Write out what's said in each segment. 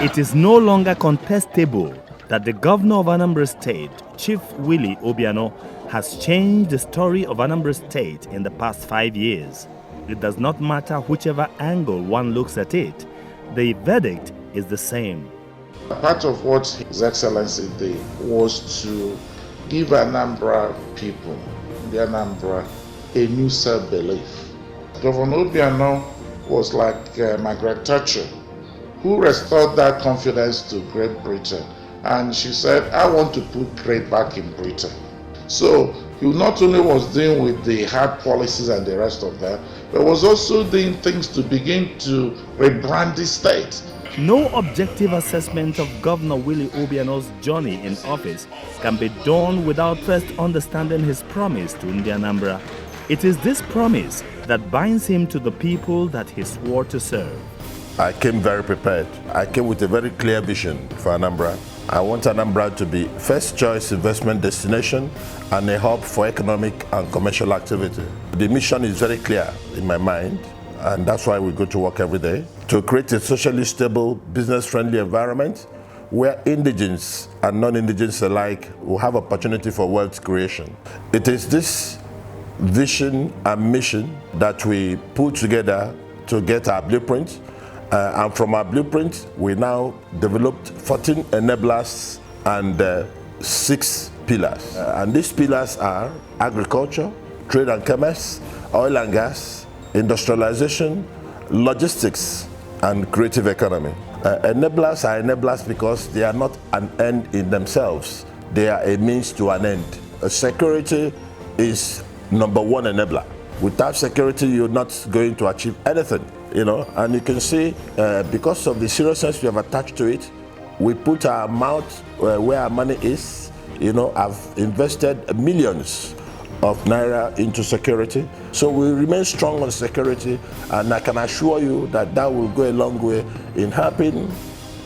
It is no longer contestable that the governor of Anambra State, Chief Willie Obiano, has changed the story of Anambra State in the past 5 years. It does not matter whichever angle one looks at it. The verdict is the same. Part of what His Excellency did was to give Anambra people, the Anambra, a new self-belief. Governor Obiano was like Margaret Thatcher, who restored that confidence to Great Britain. And she said, I want to put Great back in Britain. So he not only was dealing with the hard policies and the rest of that, but was also doing things to begin to rebrand the state. No objective assessment of Governor Willie Obiano's journey in office can be done without first understanding his promise to Anambra. It is this promise that binds him to the people that he swore to serve. I came very prepared. I came with a very clear vision for Anambra. I want Anambra to be first choice investment destination and a hub for economic and commercial activity. The mission is very clear in my mind, and that's why we go to work every day, to create a socially stable, business-friendly environment where indigenes and non-indigenes alike will have opportunity for wealth creation. It is this vision and mission that we put together to get our blueprint. And from our blueprint, we now developed 14 enablers and 6 pillars. And these pillars are agriculture, trade and commerce, oil and gas, industrialization, logistics, and creative economy. Enablers are enablers because they are not an end in themselves. They are a means to an end. Security is number one enabler. Without security, you're not going to achieve anything. And you can see, because of the seriousness we have attached to it, we put our mouth where our money is. I've invested millions of naira into security. So we remain strong on security, and I can assure you that that will go a long way in helping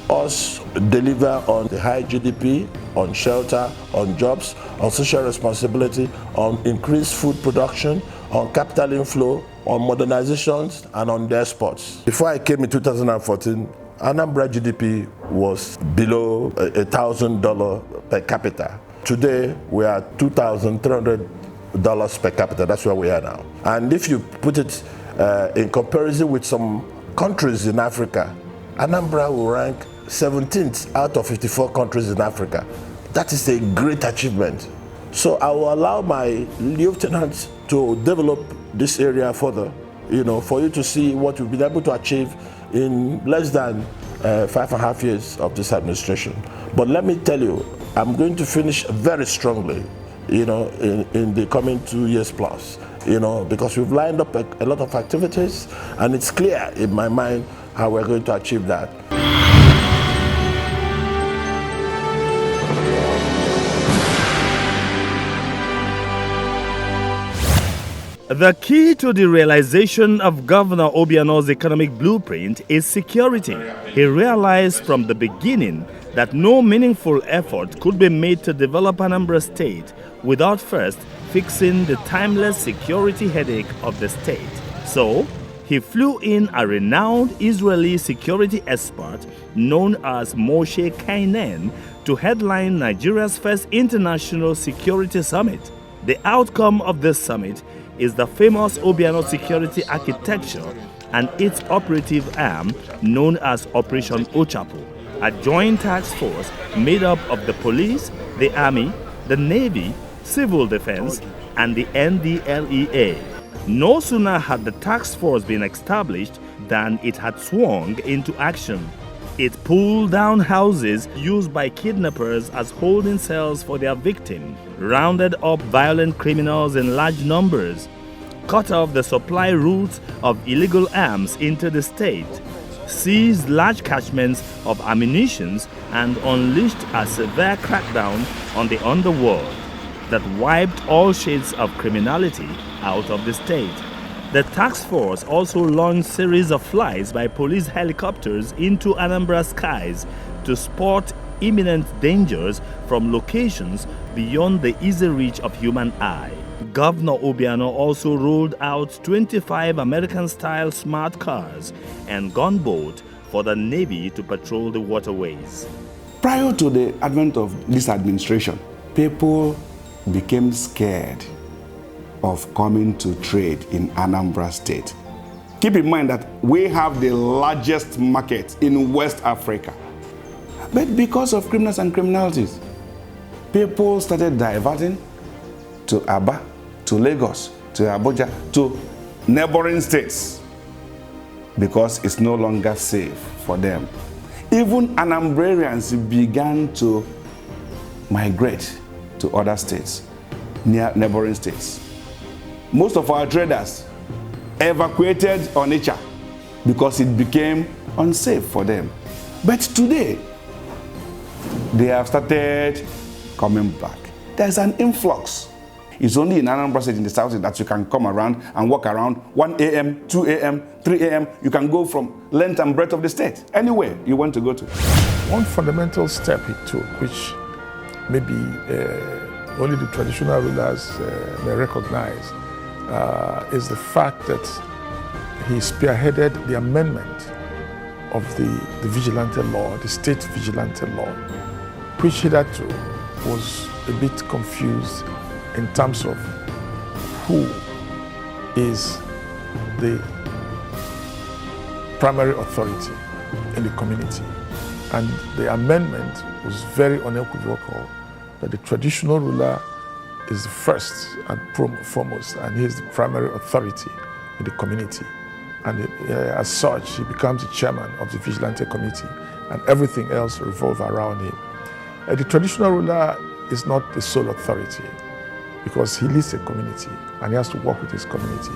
us deliver on the high GDP, on shelter, on jobs, on social responsibility, on increased food production, on capital inflow, on modernizations, and on the exports. Before I came in 2014, Anambra GDP was below $1,000 per capita. Today, we are $2,300 per capita. That's where we are now. And if you put it in comparison with some countries in Africa, Anambra will rank 17th out of 54 countries in Africa. That is a great achievement. So I will allow my lieutenants to develop this area further, for you to see what we've been able to achieve in less than 5.5 years of this administration. But let me tell you, I'm going to finish very strongly, in the coming 2 years plus, because we've lined up a lot of activities, and it's clear in my mind how we're going to achieve that. The key to the realization of Governor Obiano's economic blueprint is security. He realized from the beginning that no meaningful effort could be made to develop Anambra State without first fixing the timeless security headache of the state. So, he flew in a renowned Israeli security expert known as Moshe Kainen to headline Nigeria's first international security summit. The outcome of this summit is the famous Obiano security architecture and its operative arm known as Operation Ochapo, a joint task force made up of the police, the army, the navy, civil defense, and the NDLEA. No sooner had the task force been established than it had swung into action. It pulled down houses used by kidnappers as holding cells for their victims, rounded up violent criminals in large numbers, cut off the supply routes of illegal arms into the state, seized large catchments of ammunition, and unleashed a severe crackdown on the underworld that wiped all shades of criminality out of the state. The task force also launched series of flights by police helicopters into Anambra skies to spot imminent dangers from locations beyond the easy reach of human eye. Governor Obiano also rolled out 25 American-style smart cars and gunboat for the Navy to patrol the waterways. Prior to the advent of this administration, people became scared of coming to trade in Anambra State. Keep in mind that we have the largest market in West Africa. But because of criminals and criminalities, people started diverting to Aba, to Lagos, to Abuja, to neighboring states because it's no longer safe for them. Even Anambrarians began to migrate to other states, near neighboring states. Most of our traders evacuated Onitsha because it became unsafe for them. But today, they have started coming back. There's an influx. It's only in Anambra State in the south that you can come around and walk around 1 a.m., 2 a.m., 3 a.m. You can go from length and breadth of the state, anywhere you want to go to. One fundamental step he took, which maybe only the traditional rulers may recognize, is the fact that he spearheaded the amendment of the vigilante law, the state vigilante law, which hitherto was a bit confused in terms of who is the primary authority in the community. And the amendment was very unequivocal that the traditional ruler is the first and foremost, and he is the primary authority in the community. And as such, he becomes the chairman of the vigilante committee, and everything else revolves around him. The traditional ruler is not the sole authority, because he leads a community and he has to work with his community.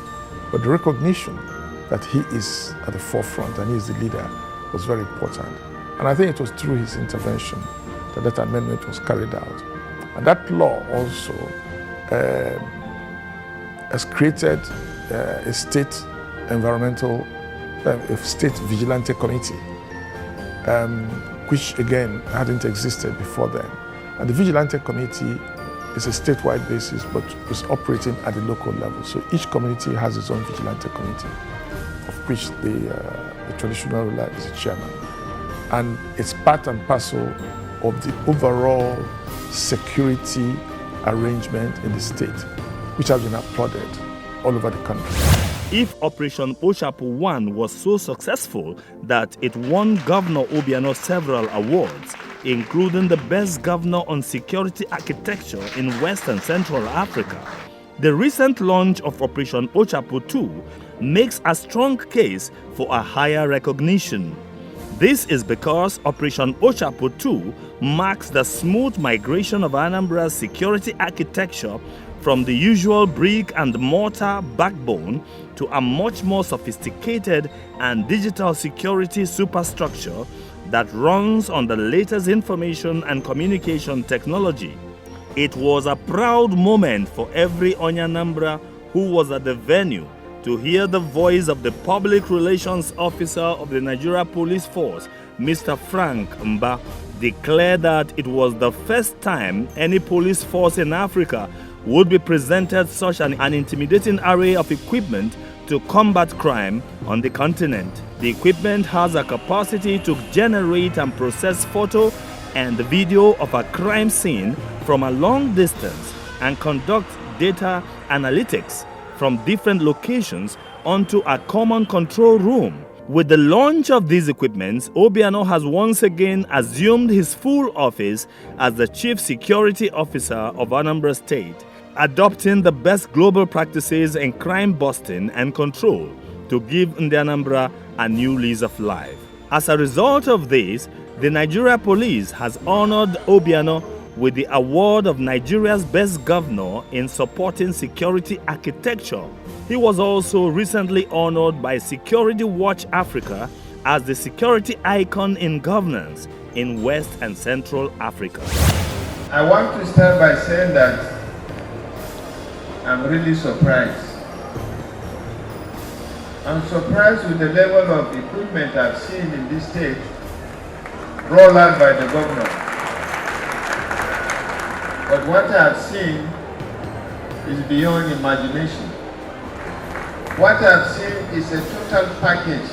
But the recognition that he is at the forefront and he is the leader was very important. And I think it was through his intervention that that amendment was carried out. And that law also has created a state environmental, a state vigilante committee, which again hadn't existed before then. And the vigilante committee is a statewide basis, but is operating at the local level. So each community has its own vigilante committee, of which the traditional ruler is the chairman. And it's part and parcel of the overall security arrangement in the state, which has been applauded all over the country. If Operation Oshapu 1 was so successful that it won Governor Obiano several awards, including the best governor on security architecture in West and Central Africa, the recent launch of Operation Oshapu 2 makes a strong case for a higher recognition. This is because Operation Oshapu 2 marks the smooth migration of Anambra's security architecture from the usual brick and mortar backbone to a much more sophisticated and digital security superstructure that runs on the latest information and communication technology. It was a proud moment for every Onyanambra who was at the venue to hear the voice of the Public Relations Officer of the Nigeria Police Force, Mr. Frank Mba, declare that it was the first time any police force in Africa would be presented such an intimidating array of equipment to combat crime on the continent. The equipment has a capacity to generate and process photo and video of a crime scene from a long distance and conduct data analytics from different locations onto a common control room. With the launch of these equipments, Obiano has once again assumed his full office as the Chief Security Officer of Anambra State, adopting the best global practices in crime busting and control to give Anambra a new lease of life. As a result of this, the Nigeria Police has honored Obiano with the award of Nigeria's Best Governor in supporting security architecture. He was also recently honored by Security Watch Africa as the security icon in governance in West and Central Africa. I want to start by saying that I'm really surprised. I'm surprised with the level of equipment I've seen in this state rolled out by the governor. But what I've seen is beyond imagination. What I've seen is a total package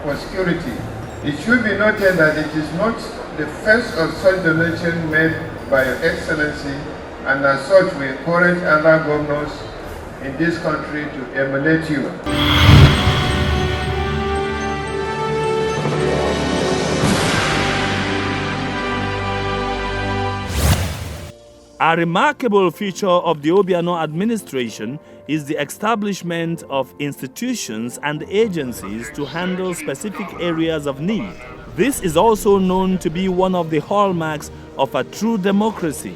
for security It should be noted that it is not the first of such donation made by Your Excellency, and as such we encourage other governors in this country to emulate you. A remarkable feature of the Obiano administration is the establishment of institutions and agencies to handle specific areas of need. This is also known to be one of the hallmarks of a true democracy.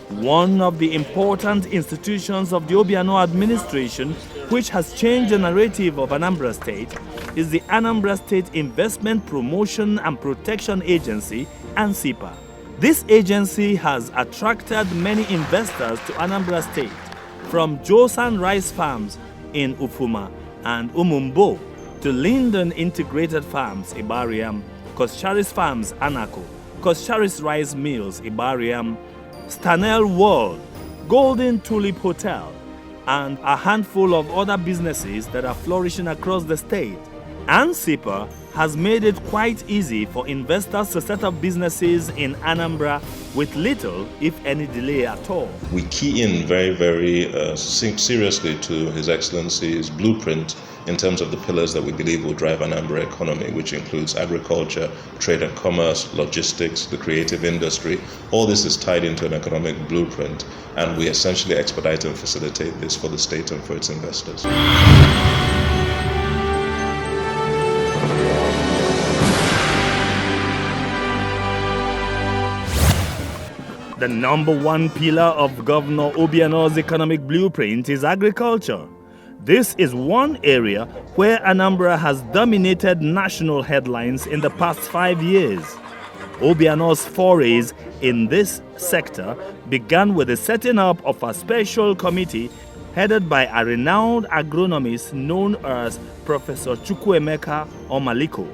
One of the important institutions of the Obiano administration, which has changed the narrative of Anambra State, is the Anambra State Investment Promotion and Protection Agency, ANSIPA. This agency has attracted many investors to Anambra State, from Josan Rice Farms in Ufuma and Umumbo to Linden Integrated Farms, Ibariam, Koscharis Farms, Anako, Koscharis Rice Mills, Ibariam, Stanel World, Golden Tulip Hotel, and a handful of other businesses that are flourishing across the state. ANSIPA has made it quite easy for investors to set up businesses in Anambra with little, if any, delay at all. We key in very seriously to His Excellency's blueprint in terms of the pillars that we believe will drive Anambra economy, which includes agriculture, trade and commerce, logistics, the creative industry. All this is tied into an economic blueprint, and we essentially expedite and facilitate this for the state and for its investors. The number one pillar of Governor Obiano's economic blueprint is agriculture. This is one area where Anambra has dominated national headlines in the past 5 years. Obiano's forays in this sector began with the setting up of a special committee headed by a renowned agronomist known as Professor Chukwuemeka Omaliko.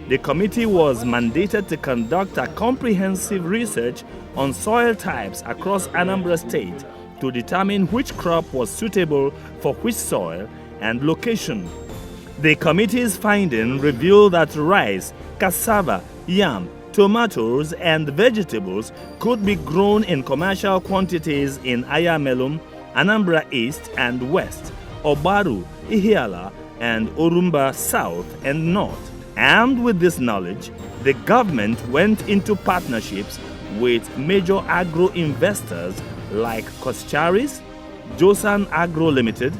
The committee was mandated to conduct a comprehensive research on soil types across Anambra State to determine which crop was suitable for which soil and location. The committee's findings revealed that rice, cassava, yam, tomatoes, and vegetables could be grown in commercial quantities in Ayamelum, Anambra East and West, Obaru, Ihiala, and Orumba South and North. Armed with this knowledge, the government went into partnerships with major agro investors like Koscharis, Josan Agro Limited,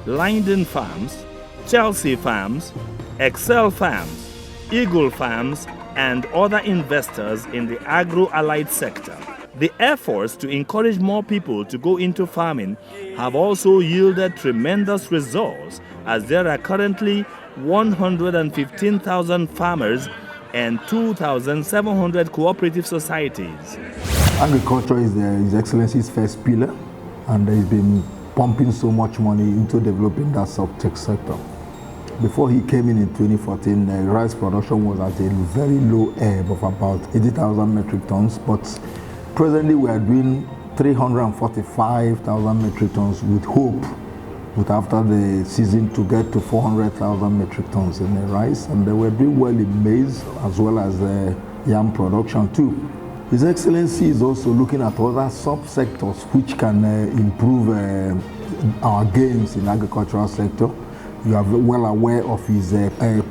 Linden Farms, Chelsea Farms, Excel Farms, Eagle Farms, and other investors in the agro-allied sector. The efforts to encourage more people to go into farming have also yielded tremendous results, as there are currently 115,000 farmers and 2,700 cooperative societies. Agriculture is His Excellency's first pillar, and he's been pumping so much money into developing that sector. Before he came in 2014, rice production was at a very low ebb of about 80,000 metric tons, but presently we are doing 345,000 metric tons with hope, with after the season to get to 400,000 metric tons in the rice, and we're doing well in maize as well as yam production too. His Excellency is also looking at other sub-sectors which can improve our gains in agricultural sector. You are well aware of his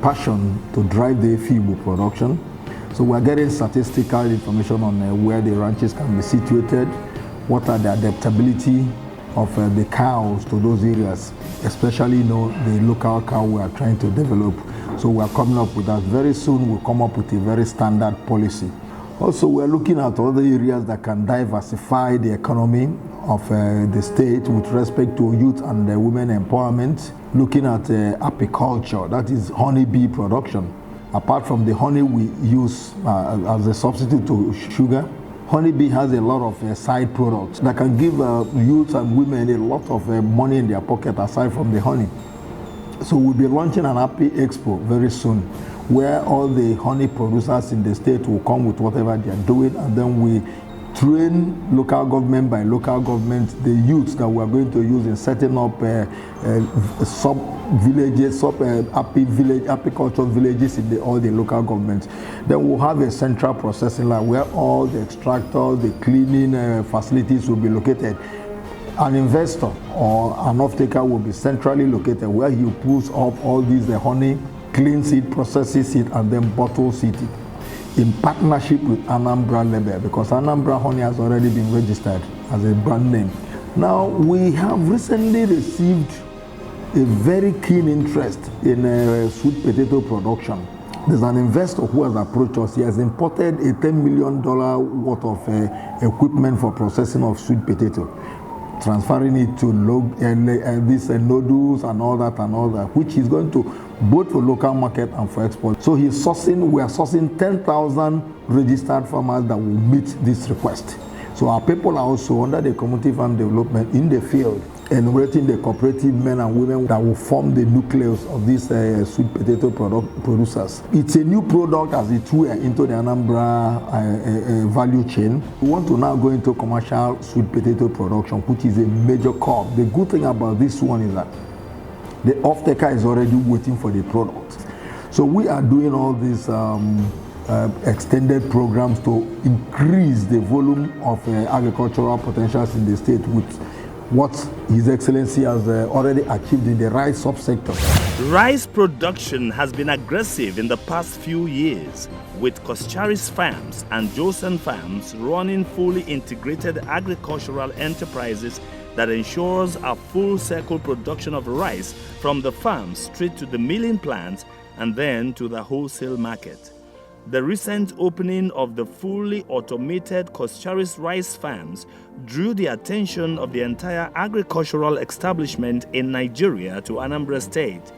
passion to drive the FIBU production. So we're getting statistical information on where the ranches can be situated, what are the adaptability of the cows to those areas, especially the local cow we are trying to develop. So we are coming up with that. Very soon we'll come up with a very standard policy. Also, we're looking at other areas that can diversify the economy of the state with respect to youth and women empowerment, looking at apiculture, that is honeybee production. Apart from the honey we use as a substitute to sugar, honeybee has a lot of side products that can give youth and women a lot of money in their pocket aside from the honey. So we'll be launching an Api Expo very soon, where all the honey producers in the state will come with whatever they are doing, and then we train local government by local government the youths that we are going to use in setting up sub-villages, apiculture villages in all the local governments. Then we'll have a central processing line where all the extractors, the cleaning facilities will be located. An investor or an off-taker will be centrally located where he pulls up all these honey, cleans it, processes it, and then bottles it in partnership with Anambra Label, because Anambra Honey has already been registered as a brand name. Now, we have recently received a very keen interest in sweet potato production. There's an investor who has approached us. He has imported a $10 million worth of equipment for processing of sweet potato, transferring it to these noodles and all that, which is going to both for local market and for export. So we are sourcing 10,000 registered farmers that will meet this request. So our people are also under the community farm development in the field, enumerating the cooperative men and women that will form the nucleus of these sweet potato producers. It's a new product as it were into the Anambra value chain. We want to now go into commercial sweet potato production, which is a major curve. The good thing about this one is that the off-taker is already waiting for the product. So we are doing all these extended programs to increase the volume of agricultural potentials in the state with what His Excellency has already achieved in the rice subsector. Rice production has been aggressive in the past few years, with Koscharis Farms and Josen Farms running fully integrated agricultural enterprises that ensures a full-circle production of rice from the farm straight to the milling plant and then to the wholesale market. The recent opening of the fully automated Koscharis rice farms drew the attention of the entire agricultural establishment in Nigeria to Anambra State.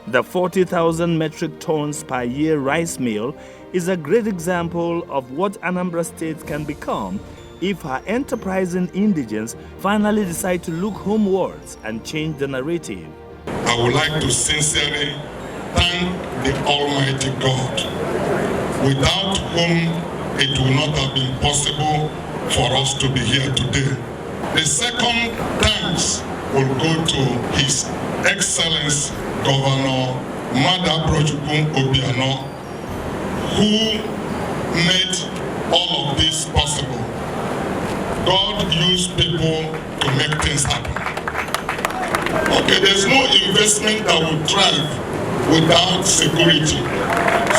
The 40,000 metric tons per year rice mill is a great example of what Anambra State can become if her enterprising indigents finally decide to look homewards and change the narrative. I would like to sincerely thank the Almighty God, without whom it would not have been possible for us to be here today. The second thanks will go to His Excellency Governor Obiano, who made all of this possible. God used people to make things happen. Okay, there's no investment that will thrive without security.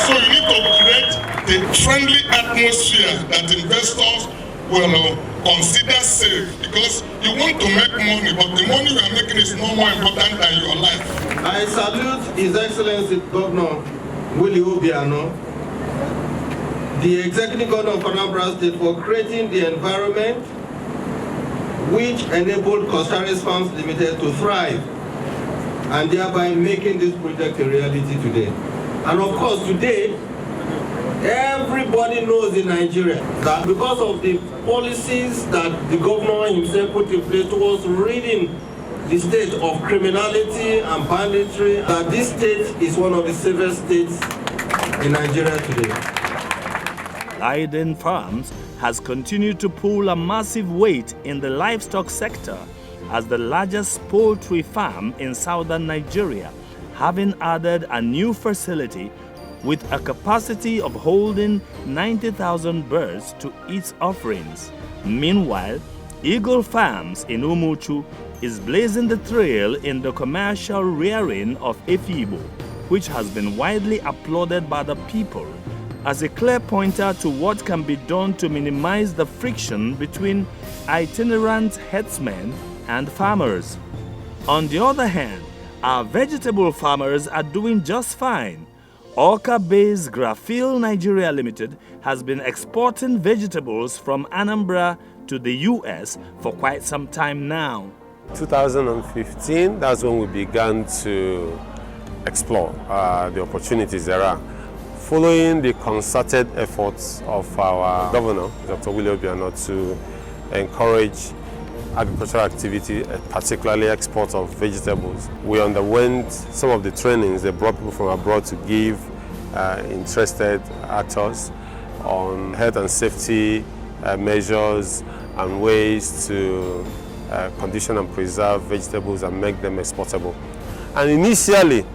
So you need to create the friendly atmosphere that investors will consider safe, because you want to make money, but the money you are making is no more important than your life. I salute His Excellency Governor Obiano, the Executive Governor of Anambra State, for creating the environment which enabled Koscharis Farms Limited to thrive and thereby making this project a reality today. And of course today, everybody knows in Nigeria that because of the policies that the governor himself put in place towards ridding the state of criminality and banditry, that this state is one of the safest states in Nigeria today. Leiden Farms has continued to pull a massive weight in the livestock sector as the largest poultry farm in southern Nigeria, having added a new facility with a capacity of holding 90,000 birds to its offerings. Meanwhile, Eagle Farms in Umuchu is blazing the trail in the commercial rearing of Efibo, which has been widely applauded by the people as a clear pointer to what can be done to minimize the friction between itinerant herdsmen and farmers. On the other hand, our vegetable farmers are doing just fine. Awka-based Graphil Nigeria Limited has been exporting vegetables from Anambra to the US for quite some time now. 2015, that's when we began to explore the opportunities there are. Following the concerted efforts of our governor, Dr. Obiano, to encourage agricultural activity, particularly export of vegetables, we underwent some of the trainings. They brought people from abroad to give interested actors on health and safety measures and ways to condition and preserve vegetables and make them exportable. And initially,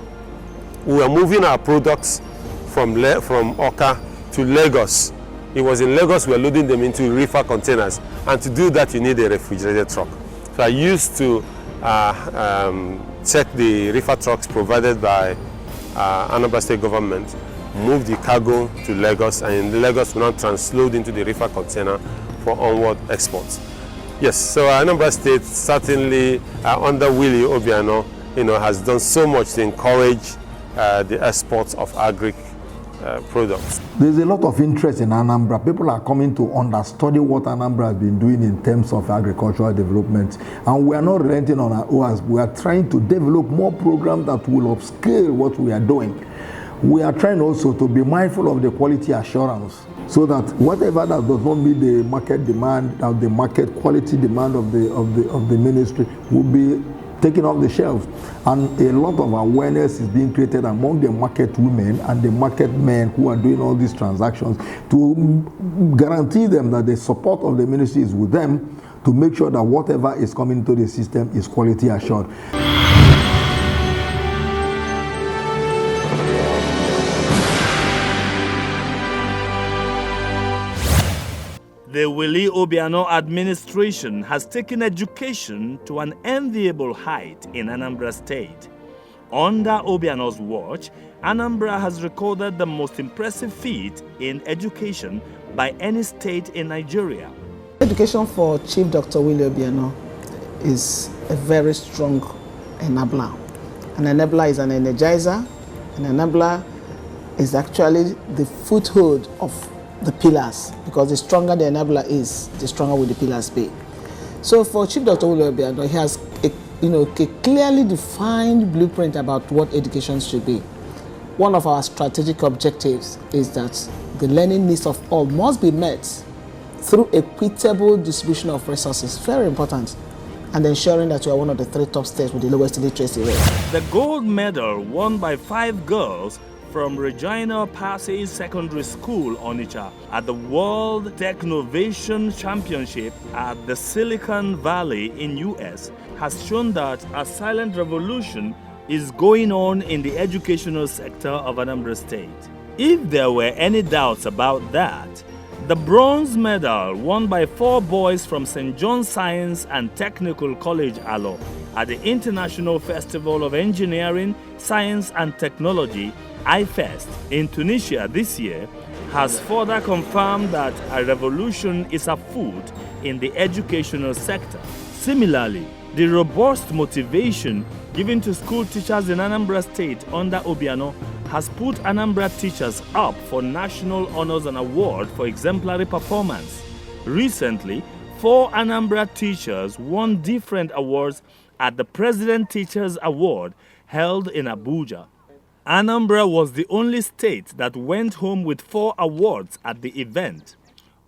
we were moving our products from Oka to Lagos. It was in Lagos we were loading them into reefer containers, and to do that you need a refrigerated truck. So I used to check the reefer trucks provided by Anambra State government, move the cargo to Lagos, and in Lagos we now transload into the reefer container for onward exports. Yes, so Anambra State certainly under Willie Obiano, has done so much to encourage the exports of agri products. There's a lot of interest in Anambra. People are coming to understudy what Anambra has been doing in terms of agricultural development. And we are not relenting on our oars. We are trying to develop more programs that will upscale what we are doing. We are trying also to be mindful of the quality assurance, so that whatever that does not meet the market demand, or the market quality demand of the ministry, will be taken off the shelves. And a lot of awareness is being created among the market women and the market men who are doing all these transactions, to guarantee them that the support of the ministry is with them, to make sure that whatever is coming to the system is quality assured. The Willie Obiano administration has taken education to an enviable height in Anambra State. Under Obiano's watch, Anambra has recorded the most impressive feat in education by any state in Nigeria. Education for Chief Dr. Willie Obiano is a very strong enabler. An enabler is an energizer. An enabler is actually the foothold of the pillars, because the stronger the enabler is, the stronger will the pillars be. So for Chief Dr. Willie Obiano, he has a clearly defined blueprint about what education should be. One of our strategic objectives is that the learning needs of all must be met through equitable distribution of resources, very important, and ensuring that we are one of the 3 top states with the lowest literacy rate. The gold medal won by 5 girls from Regina Passy Secondary School, Onitsha, at the World Technovation Championship at the Silicon Valley in US has shown that a silent revolution is going on in the educational sector of Anambra State. If there were any doubts about that, the bronze medal won by 4 boys from St. John's Science and Technical College, Alo, at the International Festival of Engineering, Science and Technology, IFEST, in Tunisia this year, has further confirmed that a revolution is afoot in the educational sector. Similarly, the robust motivation given to school teachers in Anambra State under Obiano has put Anambra teachers up for national honors and award for exemplary performance. Recently, 4 Anambra teachers won different awards at the President Teachers Award held in Abuja. Anambra was the only state that went home with 4 awards at the event.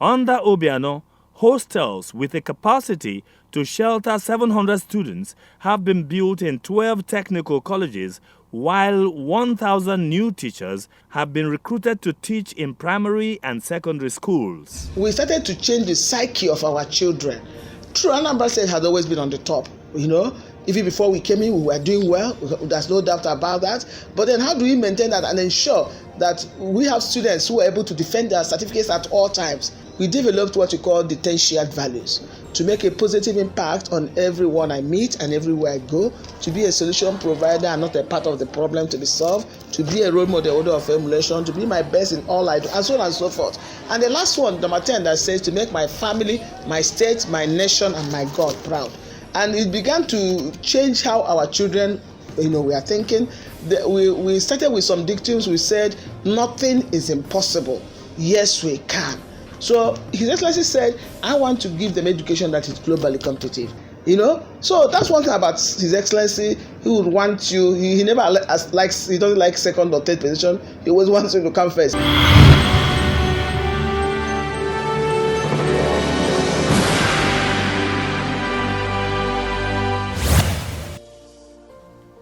Under Obiano, hostels with a capacity to shelter 700 students have been built in 12 technical colleges, while 1,000 new teachers have been recruited to teach in primary and secondary schools. We started to change the psyche of our children. True, Anambra State had always been on the top, Even before we came in, we were doing well. There's no doubt about that. But then how do we maintain that and ensure that we have students who are able to defend their certificates at all times? We developed what we call the 10 shared values to make a positive impact on everyone I meet and everywhere I go, to be a solution provider and not a part of the problem to be solved, to be a role model of emulation, to be my best in all I do, and so on and so forth. And the last one, number 10, that says to make my family, my state, my nation, and my God proud. And it began to change how our children, we are thinking. We started with some dictums. We said, nothing is impossible. Yes, we can. So His Excellency said, I want to give them education that is globally competitive. So that's one thing about His Excellency. He would want you. He never likes. He doesn't like second or third position. He always wants you to come first.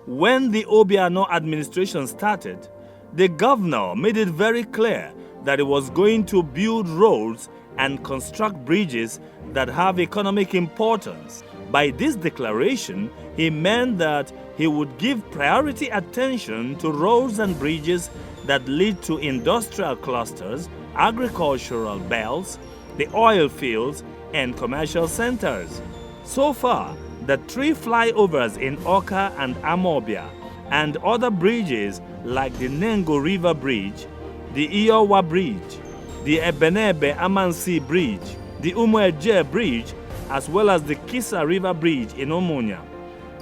When the Obiano administration started, the governor made it very clear that he was going to build roads and construct bridges that have economic importance. By this declaration, he meant that he would give priority attention to roads and bridges that lead to industrial clusters, agricultural belts, the oil fields, and commercial centers. So far, the 3 flyovers in Oka and Amobia and other bridges like the Nengo River Bridge, the Iowa Bridge, the Ebenebe Amansi Bridge, the Umueje Bridge, as well as the Kisa River Bridge in Omonia,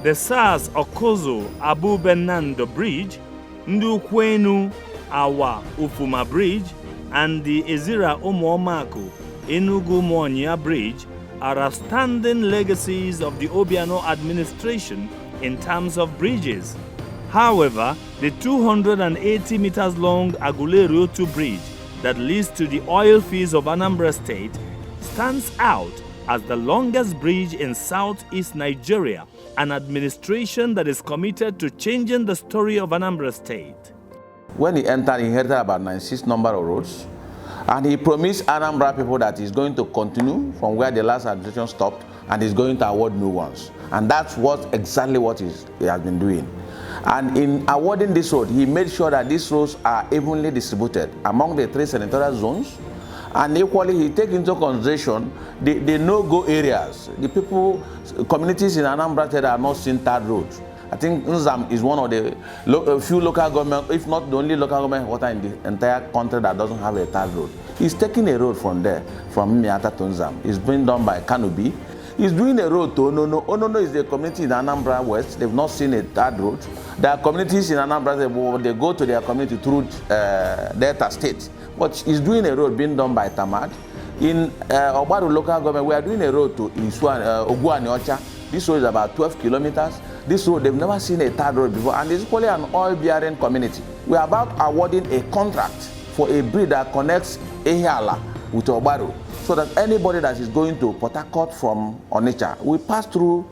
the SARS Okozo Abu Benando Bridge, Ndukwenu Awa Ufuma Bridge, and the Ezira Umuomaku Enugu Monya Bridge are outstanding legacies of the Obiano administration in terms of bridges. However, the 280 meters long Agule-Riotu Bridge that leads to the oil fields of Anambra State stands out as the longest bridge in southeast Nigeria, an administration that is committed to changing the story of Anambra State. When he entered, he inherited about 96 number of roads, and he promised Anambra people that he's going to continue from where the last administration stopped, and he's going to award new ones. And that's exactly what he has been doing. And in awarding this road, he made sure that these roads are evenly distributed among the 3 senatorial zones. And equally, he takes into consideration the no-go areas. The communities in Anambra State are not seeing third road. I think Nzam is one of the few local government, if not the only local government water in the entire country that doesn't have a third road. He's taking a road from there, from Miata to Nzam. It's being done by Kanubi. He's doing a road to Onono. Onono is the community in Anambra West. They've not seen a third road. There are communities in Anambra, they go to their community through Delta State. But he's doing a road being done by Tamad. In Obaru local government, we are doing a road to Oguaniocha. This road is about 12 kilometers. This road, they've never seen a third road before, and it's equally an oil-bearing community. We are about awarding a contract for a bridge that connects Ehiala with Obaru, so that anybody that is going to Port Harcourt from Onitsha will pass through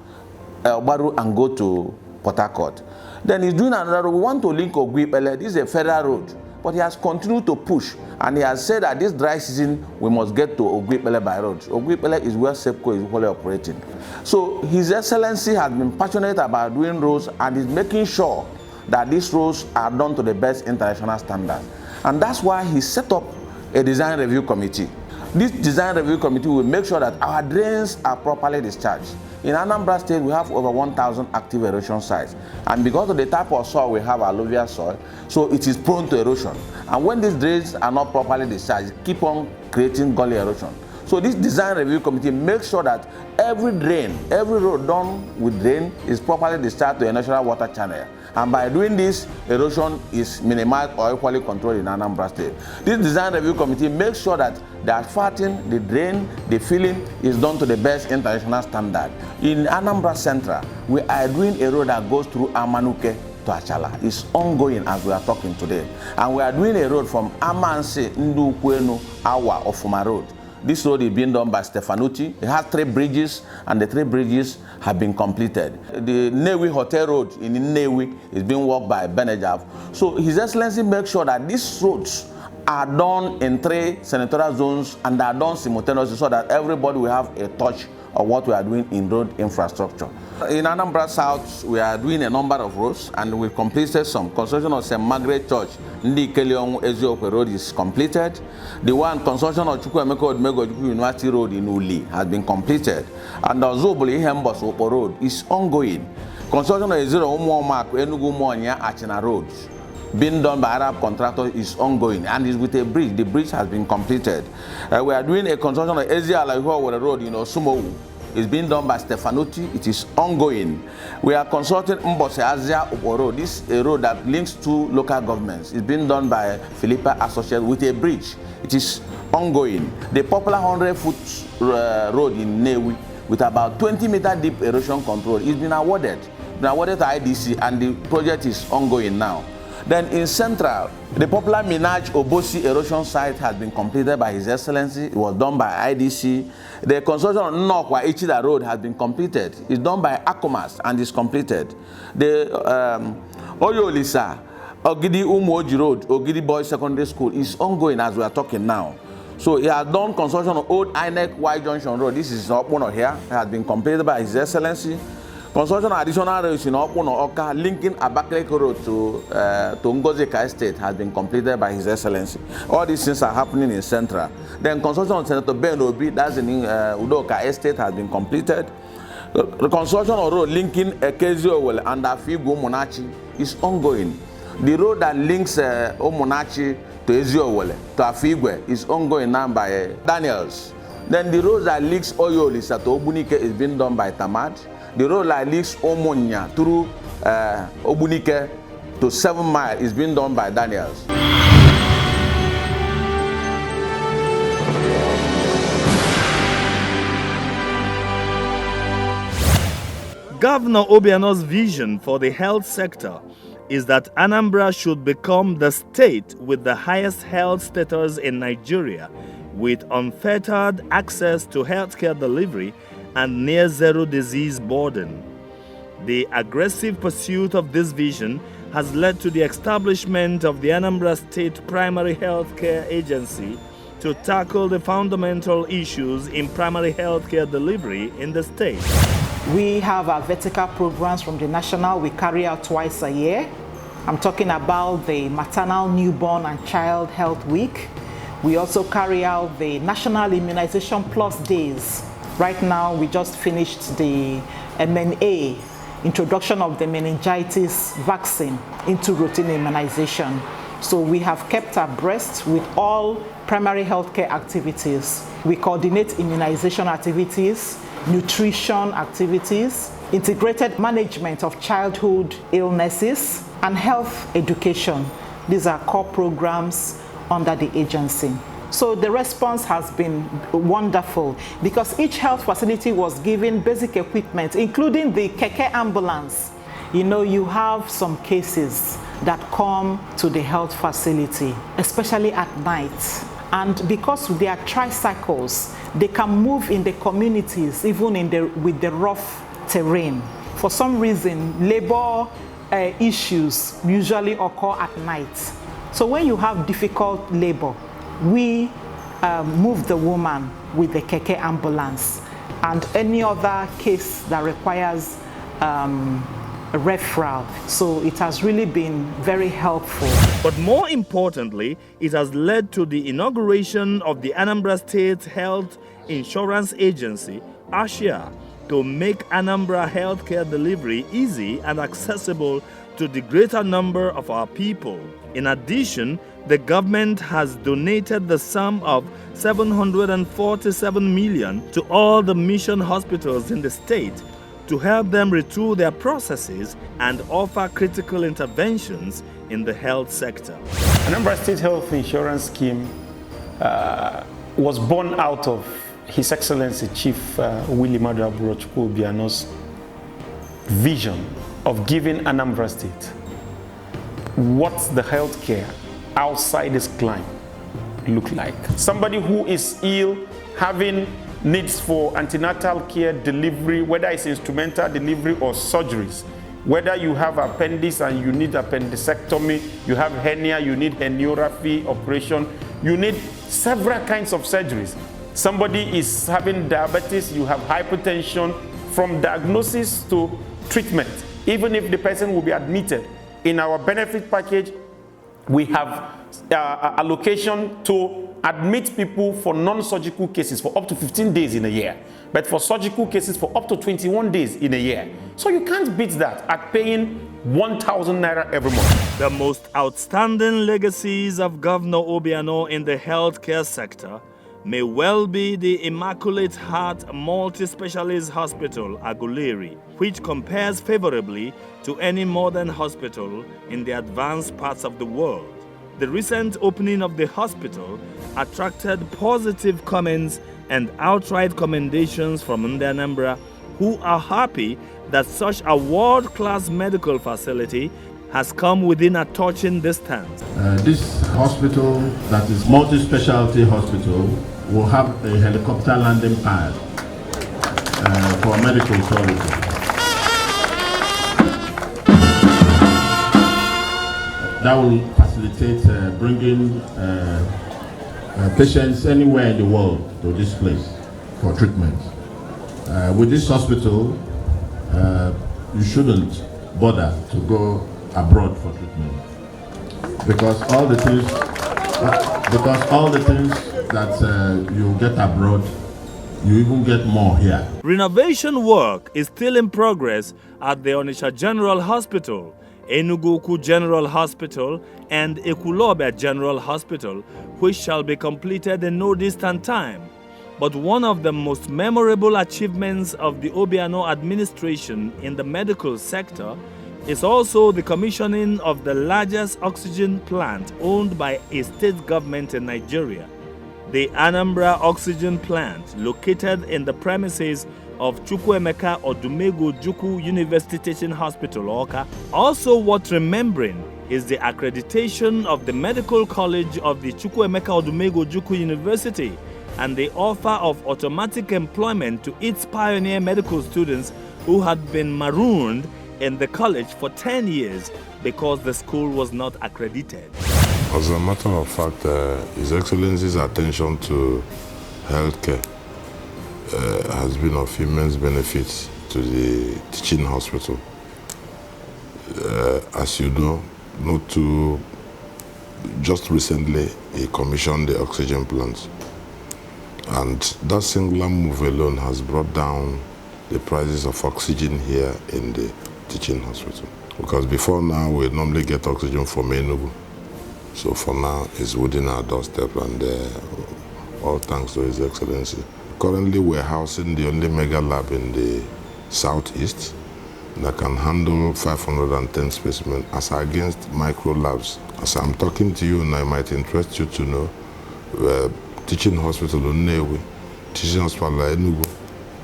Obaru and go to Port Harcourt. Then he's doing another road. We want to link Oguipele. This is a federal road, but he has continued to push, and he has said that this dry season we must get to Oguipele by road. Oguipele is where SEPCO is fully operating. So His Excellency has been passionate about doing roads and is making sure that these roads are done to the best international standards. And that's why he set up a design review committee. This design review committee will make sure that our drains are properly discharged. In Anambra State, we have over 1,000 active erosion sites. And because of the type of soil we have, alluvial soil, so it is prone to erosion. And when these drains are not properly discharged, keep on creating gully erosion. So this design review committee makes sure that every drain, every road done with drain is properly discharged to a natural water channel. And by doing this, erosion is minimized or equally controlled in Anambra State. This design review committee makes sure that the asphalting, the drain, the filling is done to the best international standard. In Anambra Central, we are doing a road that goes through Amanuke to Achala. It's ongoing as we are talking today. And we are doing a road from Amanse, Ndukwenu, Awa, Ofuma Road. This road is being done by Stefanucci. It has 3 bridges, and the 3 bridges have been completed. The Newi Hotel Road in Newi is being worked by Benejav. So His Excellency makes sure that these roads are done in 3 senatorial zones and are done simultaneously so that everybody will have a touch of what we are doing in road infrastructure. In Anambra South, we are doing a number of roads, and we completed some. Construction of St. Margaret Church, Ndi Keliong Eziokwe Road is completed. The one construction of Chukwuemeka Odumegwu University Road in Uli has been completed. And the Zoboli Hembos Opo Road is ongoing. Construction of Eziro Umuomak Enugu Monya Achina Road, being done by Arab contractors, is ongoing and is with a bridge. The bridge has been completed. We are doing a construction of Ezia Alaihua Road in Osumowu. It's being done by Stefanucci. It is ongoing. We are consulting Mbose Azia Opo Road. This is a road that links 2 local governments. It's being done by Philippa Associates with a bridge. It is ongoing. The popular 100-foot road in Newi with about 20-meter deep erosion control is been awarded. It's been awarded to IDC, and the project is ongoing now. Then in Central, the popular Minaj Obosi erosion site has been completed by His Excellency. It was done by IDC. The construction of Nokwa Ichida Road has been completed. It's done by Akomas and is completed. The Oyolisa Ogidi Umuoji Road, Ogidi Boys Secondary School, is ongoing as we are talking now. So he has done construction of Old INEC Y Junction Road. This is in Obiano here. It has been completed by His Excellency. Construction of additional roads in Obiano Oka linking Abakaliki Road to Ngozika Estate has been completed by His Excellency. All these things are happening in Central. Then construction of Senator Ben Obi, that's in Udoka Estate, has been completed. The construction of road linking Ekezio and Afigu Monachi is ongoing. The road that links Omonachi to Eziowele to Afigwe is ongoing now by Daniels. Then the road that links Oyolisa to Obunike is being done by Tamad. The road that links Omonya through Obunike to 7 Mile is being done by Daniels. Governor Obiano's vision for the health sector is that Anambra should become the state with the highest health status in Nigeria, with unfettered access to healthcare delivery and near-zero disease burden. The aggressive pursuit of this vision has led to the establishment of the Anambra State Primary Healthcare Agency to tackle the fundamental issues in primary healthcare delivery in the state. We have our vertical programs from the national we carry out twice a year. I'm talking about the Maternal, Newborn and Child Health Week. We also carry out the National Immunization Plus Days. Right now, we just finished the MNA, introduction of the meningitis vaccine into routine immunization. So we have kept abreast with all primary healthcare activities. We coordinate immunization activities, nutrition activities, integrated management of childhood illnesses, and health education. These are core programs under the agency. So the response has been wonderful because each health facility was given basic equipment, including the keke ambulance. You know, you have some cases that come to the health facility, especially at night. And because they are tricycles, they can move in the communities, even with the rough terrain. For some reason, labor issues usually occur at night. So when you have difficult labor, we move the woman with the keke ambulance, and any other case that requires a referral. So it has really been very helpful. But more importantly, it has led to the inauguration of the Anambra State Health Insurance Agency, ASHIA, to make Anambra healthcare delivery easy and accessible to the greater number of our people. In addition, the government has donated the sum of 747 million to all the mission hospitals in the state to help them retool their processes and offer critical interventions in the health sector. Anambra State Health Insurance Scheme was born out of His Excellency Chief Willie Obiano's vision of giving Anambra State what the healthcare outside this climate look like. Somebody who is ill, having needs for antenatal care delivery, whether it's instrumental delivery or surgeries, whether you have appendix and you need appendicectomy, you have hernia, you need herniorrhaphy operation, you need several kinds of surgeries. Somebody is having diabetes, you have hypertension, from diagnosis to treatment, even if the person will be admitted. In our benefit package, we have allocation to admit people for non-surgical cases for up to 15 days in a year, but for surgical cases for up to 21 days in a year. So you can't beat that at paying 1,000 naira every month. The most outstanding legacies of Governor Obiano in the healthcare sector may well be the Immaculate Heart Multi-Specialist Hospital, Aguleri, which compares favorably to any modern hospital in the advanced parts of the world. The recent opening of the hospital attracted positive comments and outright commendations from Anambra, who are happy that such a world-class medical facility has come within a touching distance. This hospital, that is multi-specialty hospital, will have a helicopter landing pad for medical tourism. That will facilitate bringing patients anywhere in the world to this place for treatment. With this hospital, you shouldn't bother to go abroad for treatment because all the things that you get abroad, you even get more here. Renovation work is still in progress at the Onitsha General Hospital, Enugu General Hospital, and Ekwulobia General Hospital, which shall be completed in no distant time. But one of the most memorable achievements of the Obiano administration in the medical sector is also the commissioning of the largest oxygen plant owned by a state government in Nigeria. The Anambra Oxygen Plant, located in the premises of Chukwuemeka Odumegwu Ojukwu University Teaching Hospital, Awka. Also worth remembering is the accreditation of the Medical College of the Chukwuemeka Odumegwu Ojukwu University and the offer of automatic employment to its pioneer medical students who had been marooned in the college for 10 years because the school was not accredited. As a matter of fact, His Excellency's attention to healthcare has been of immense benefit to the teaching hospital. As you know, just recently he commissioned the oxygen plant, and that singular move alone has brought down the prices of oxygen here in the teaching hospital. Because before now, we normally get oxygen from Enugu. So for now, it's within our doorstep, and all thanks to His Excellency. Currently, we're housing the only mega lab in the southeast that can handle 510 specimens as against micro labs. As I'm talking to you now, it might interest you to know, teaching hospital Nnewi, teaching hospital Enugu,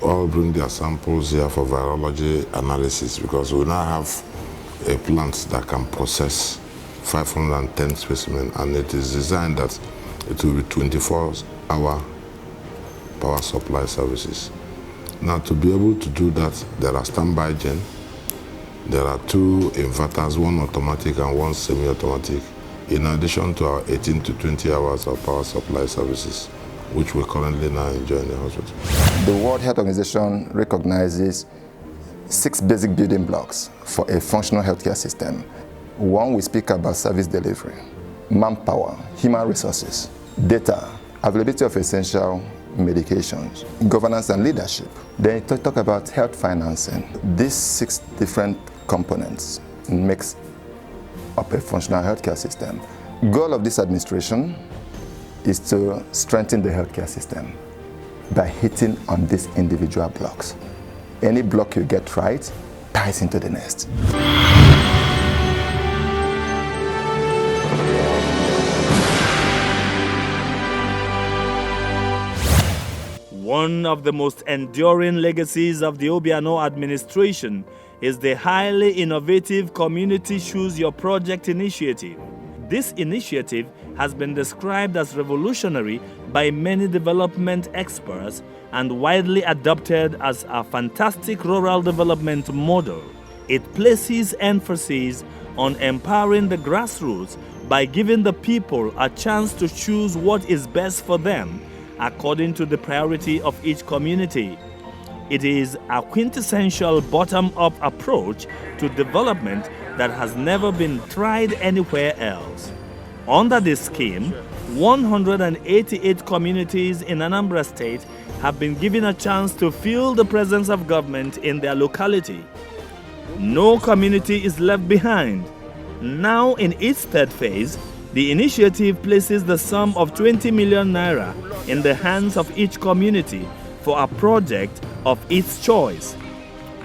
all bring their samples here for virology analysis because we now have a plant that can process 510 specimens, and it is designed that it will be 24-hour power supply services. Now, to be able to do that, there are standby gen, there are 2 inverters, one automatic and one semi-automatic, in addition to our 18 to 20 hours of power supply services, which we currently now enjoy in the hospital. The World Health Organization recognizes 6 basic building blocks for a functional healthcare system. 1, we speak about service delivery, manpower, human resources, data, availability of essential medications, governance and leadership. Then talk about health financing. These 6 different components makes up a functional healthcare system. Goal of this administration is to strengthen the healthcare system by hitting on these individual blocks. Any block you get right ties into the next. One of the most enduring legacies of the Obiano administration is the highly innovative Community Choose Your Project initiative. This initiative has been described as revolutionary by many development experts and widely adopted as a fantastic rural development model. It places emphasis on empowering the grassroots by giving the people a chance to choose what is best for them according to the priority of each community. It is a quintessential bottom-up approach to development that has never been tried anywhere else. Under this scheme, 188 communities in Anambra State have been given a chance to feel the presence of government in their locality. No community is left behind. Now, in its 3rd phase, the initiative places the sum of 20 million naira in the hands of each community for a project of its choice.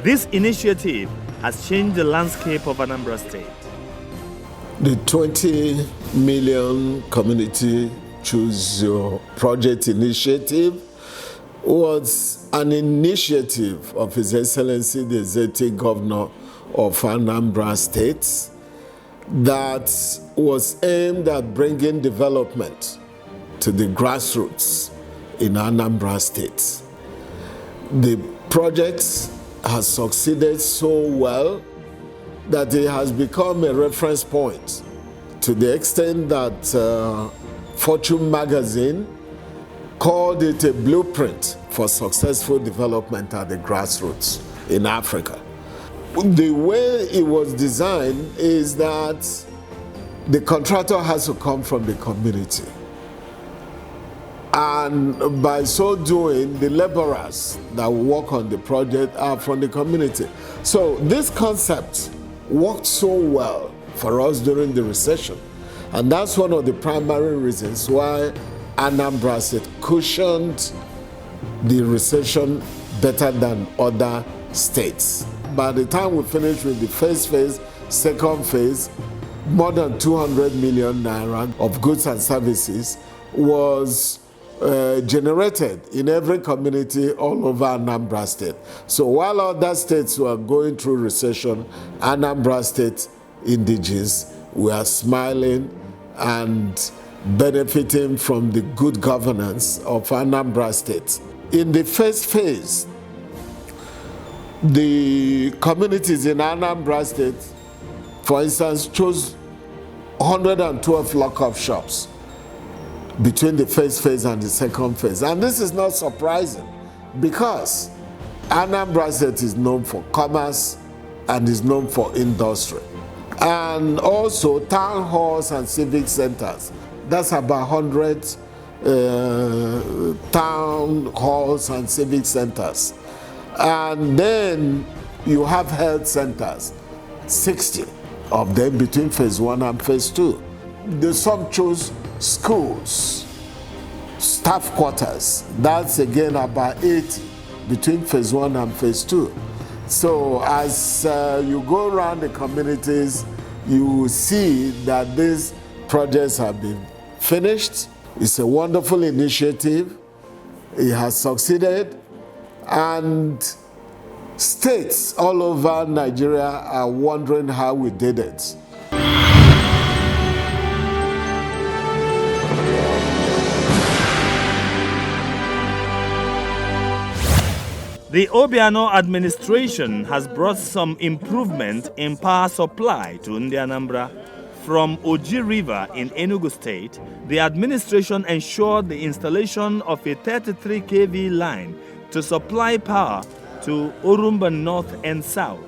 This initiative has changed the landscape of Anambra State. The 20 million Community Choose Your Project initiative was an initiative of His Excellency the Executive Governor of Anambra State that was aimed at bringing development to the grassroots in Anambra State. The project has succeeded so well that it has become a reference point to the extent that Fortune magazine called it a blueprint for successful development at the grassroots in Africa. The way it was designed is that the contractor has to come from the community. And by so doing, the laborers that work on the project are from the community. So this concept worked so well for us during the recession. And that's one of the primary reasons why Anambra State cushioned the recession better than other states. By the time we finished with the first phase, second phase, more than 200 million naira of goods and services was generated in every community all over Anambra State. So while other states were going through recession, Anambra State indigenes were smiling and benefiting from the good governance of Anambra State. In the first phase, the communities in Anambra State, for instance, chose 112 lock-up shops between the first phase and the second phase. And this is not surprising because Anambra State is known for commerce and is known for industry. And also town halls and civic centers. That's about 100 town halls and civic centers. And then you have health centers, 60 of them between phase 1 and phase 2. Some chose schools, staff quarters. That's again about 80 between phase 1 and phase 2. So as you go around the communities, you will see that these projects have been finished. It's a wonderful initiative. It has succeeded. And states all over Nigeria are wondering how we did it. The Obiano administration has brought some improvement in power supply to Anambra. From Oji River in Enugu State, the administration ensured the installation of a 33 kV line to supply power to Orumba North and South.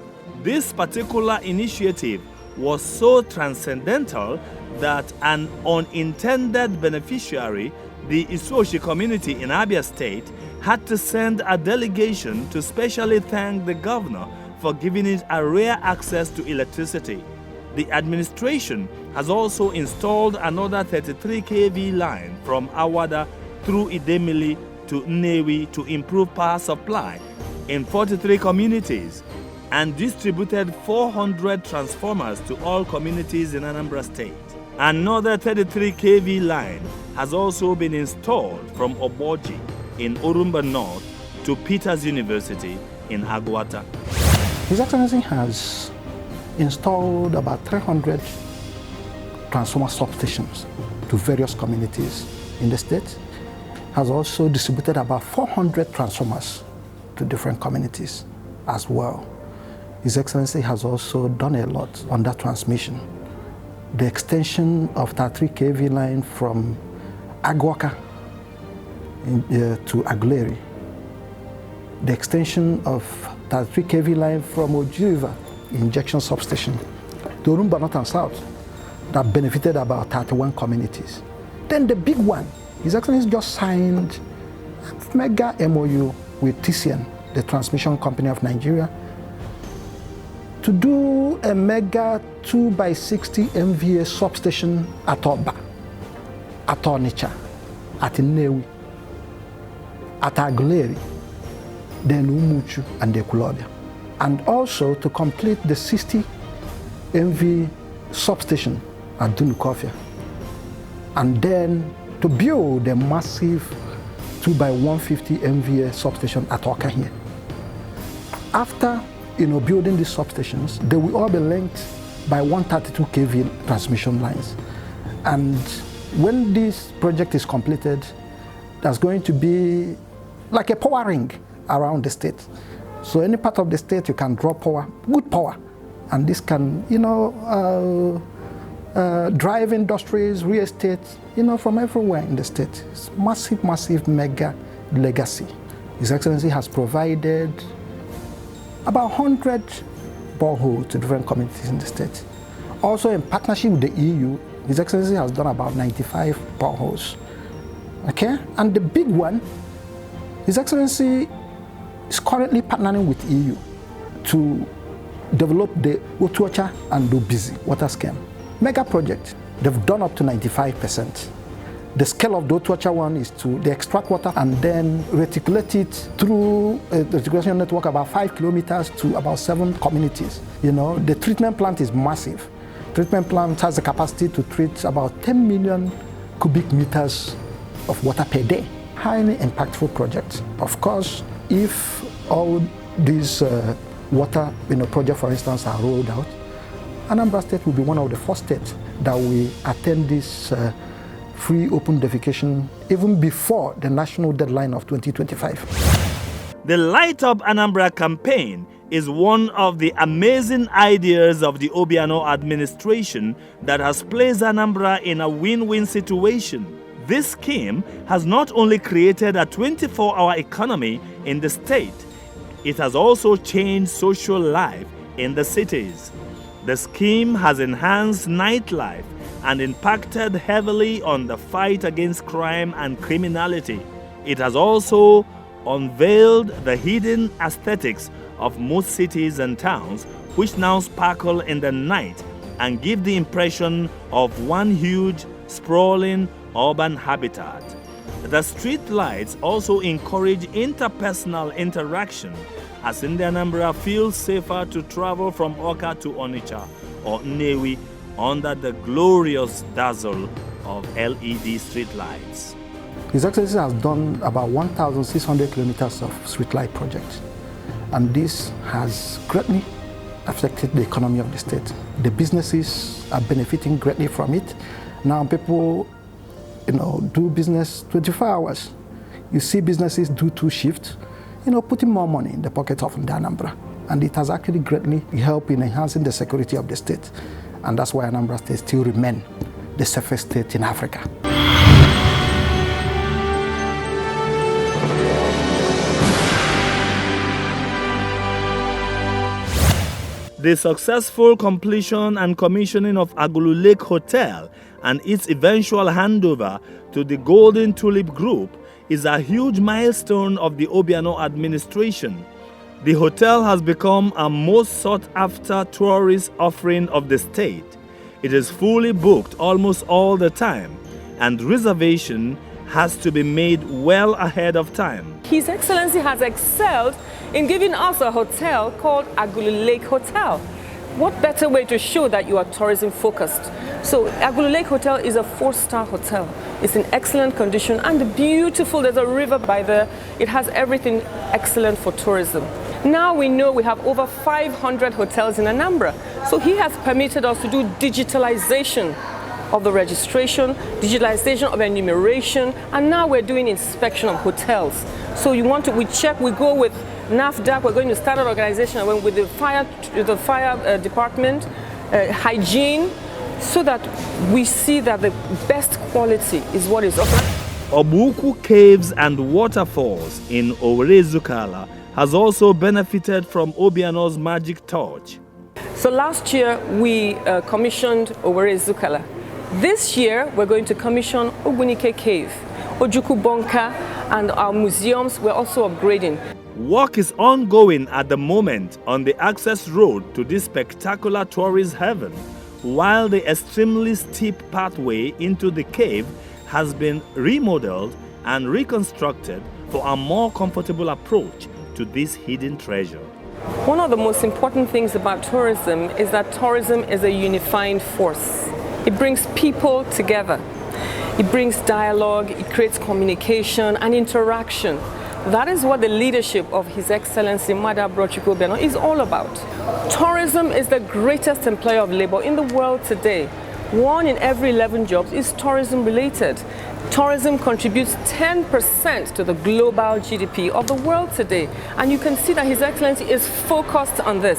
This particular initiative was so transcendental that an unintended beneficiary, the Isoshi community in Abia State, had to send a delegation to specially thank the governor for giving it a rare access to electricity. The administration has also installed another 33 kV line from Awada through Idemili to Nnewi to improve power supply in 43 communities and distributed 400 transformers to all communities in Anambra State. Another 33 kV line has also been installed from Oboji in Orumba North to Peters University in Agwata. His Excellency has installed about 300 transformer substations to various communities in the state, has also distributed about 400 transformers to different communities as well. His Excellency has also done a lot on that transmission. The extension of that 3 kV line from Agwaka to Aguleri, the extension of that 3 kV line from Oji River injection substation to Orumba North and South that benefited about 31 communities. Then the big one, His Excellency just signed a mega MOU with TCN, the transmission company of Nigeria, to do a mega 2x60 MVA substation at Oba, at Onitsha, at Nnewi, at Aguleri, then Umuchu and Ekulobia. And also to complete the 60 MV substation at Dunukofia. And then to build a massive 2x150 MVA substation at Oka here. After building these substations, they will all be linked by 132 kV transmission lines. And when this project is completed, there's going to be like a power ring around the state. So any part of the state you can draw power, good power, and this can, drive industries, real estate, from everywhere in the state. It's massive, massive mega legacy. His Excellency has provided about 100 boreholes to different communities in the state. Also, in partnership with the EU, His Excellency has done about 95 boreholes. Okay? And the big one, His Excellency is currently partnering with EU to develop the Otuocha and Dobizi water scheme. Mega project. They've done up to 95%. The scale of the Otuocha one is they extract water and then reticulate it through a reticulation network about 5 kilometers to about 7 communities. The treatment plant is massive. Treatment plant has the capacity to treat about 10 million cubic meters of water per day. Highly impactful project. Of course, if all these water projects, for instance, are rolled out, Anambra State will be one of the first states that will attend this free open defecation even before the national deadline of 2025. The Light Up Anambra campaign is one of the amazing ideas of the Obiano administration that has placed Anambra in a win-win situation. This scheme has not only created a 24-hour economy in the state, it has also changed social life in the cities. The scheme has enhanced nightlife and impacted heavily on the fight against crime and criminality. It has also unveiled the hidden aesthetics of most cities and towns, which now sparkle in the night and give the impression of one huge, sprawling urban habitat. The street lights also encourage interpersonal interaction, as in the Anambra feels safer to travel from Oka to Onitsha or Nnewi under the glorious dazzle of LED street lights. His Excellency has done about 1,600 kilometers of streetlight projects, and this has greatly affected the economy of the state. The businesses are benefiting greatly from it. Now people, do business 24 hours. You see businesses do 2 shifts, putting more money in the pocket of the Anambra, and it has actually greatly helped in enhancing the security of the state. And that's why Anambra State still remains the safest state in Africa. The successful completion and commissioning of Agulu Lake Hotel and its eventual handover to the Golden Tulip Group is a huge milestone of the Obiano administration. The hotel has become a most sought-after tourist offering of the state. It is fully booked almost all the time, and reservation has to be made well ahead of time. His Excellency has excelled in giving us a hotel called Agulu Lake Hotel. What better way to show that you are tourism focused? So Agulu Lake Hotel is a 4-star hotel. It's in excellent condition and beautiful. There's a river by there. It has everything excellent for tourism. Now we know we have over 500 hotels in Anambra. So he has permitted us to do digitalization of the registration, digitalization of enumeration, and now we're doing inspection of hotels. So we check, we go with NAFDAC, we're going to start an organization with the fire department, hygiene, so that we see that the best quality is what is offered. Obuku Caves and Waterfalls in Owerri-Zukala has also benefited from Obiano's magic touch. So last year we commissioned Owerri-Zukala. This year we're going to commission Ogbunike Cave, Ojuku Bonka, and our museums we're also upgrading. Work is ongoing at the moment on the access road to this spectacular tourist heaven, while the extremely steep pathway into the cave has been remodeled and reconstructed for a more comfortable approach to this hidden treasure. One of the most important things about tourism is that tourism is a unifying force. It brings people together. It brings dialogue, it creates communication and interaction. That is what the leadership of His Excellency Anambra State Obiano is all about. Tourism is the greatest employer of labor in the world today. 1 in every 11 jobs is tourism related. Tourism contributes 10% to the global GDP of the world today. And you can see that His Excellency is focused on this.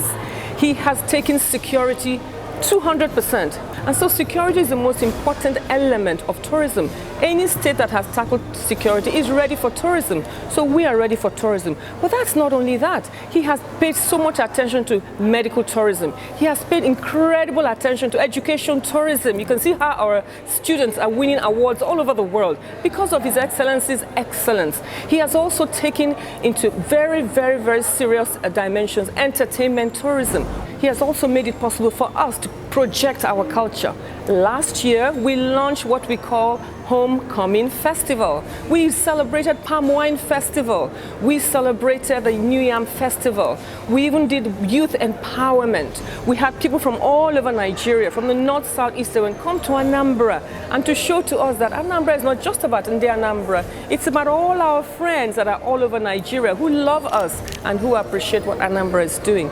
He has taken security 200%. And so security is the most important element of tourism. Any state that has tackled security is ready for tourism. So we are ready for tourism. But that's not only that. He has paid so much attention to medical tourism. He has paid incredible attention to education tourism. You can see how our students are winning awards all over the world because of His Excellency's excellence. He has also taken into very, very, very serious dimensions entertainment tourism. He has also made it possible for us to project our culture. Last year, we launched what we call Homecoming Festival. We celebrated Palm Wine Festival. We celebrated the New Yam Festival. We even did youth empowerment. We had people from all over Nigeria, from the north, south, east, and come to Anambra and to show to us that Anambra is not just about Ndi Anambra. It's about all our friends that are all over Nigeria who love us and who appreciate what Anambra is doing.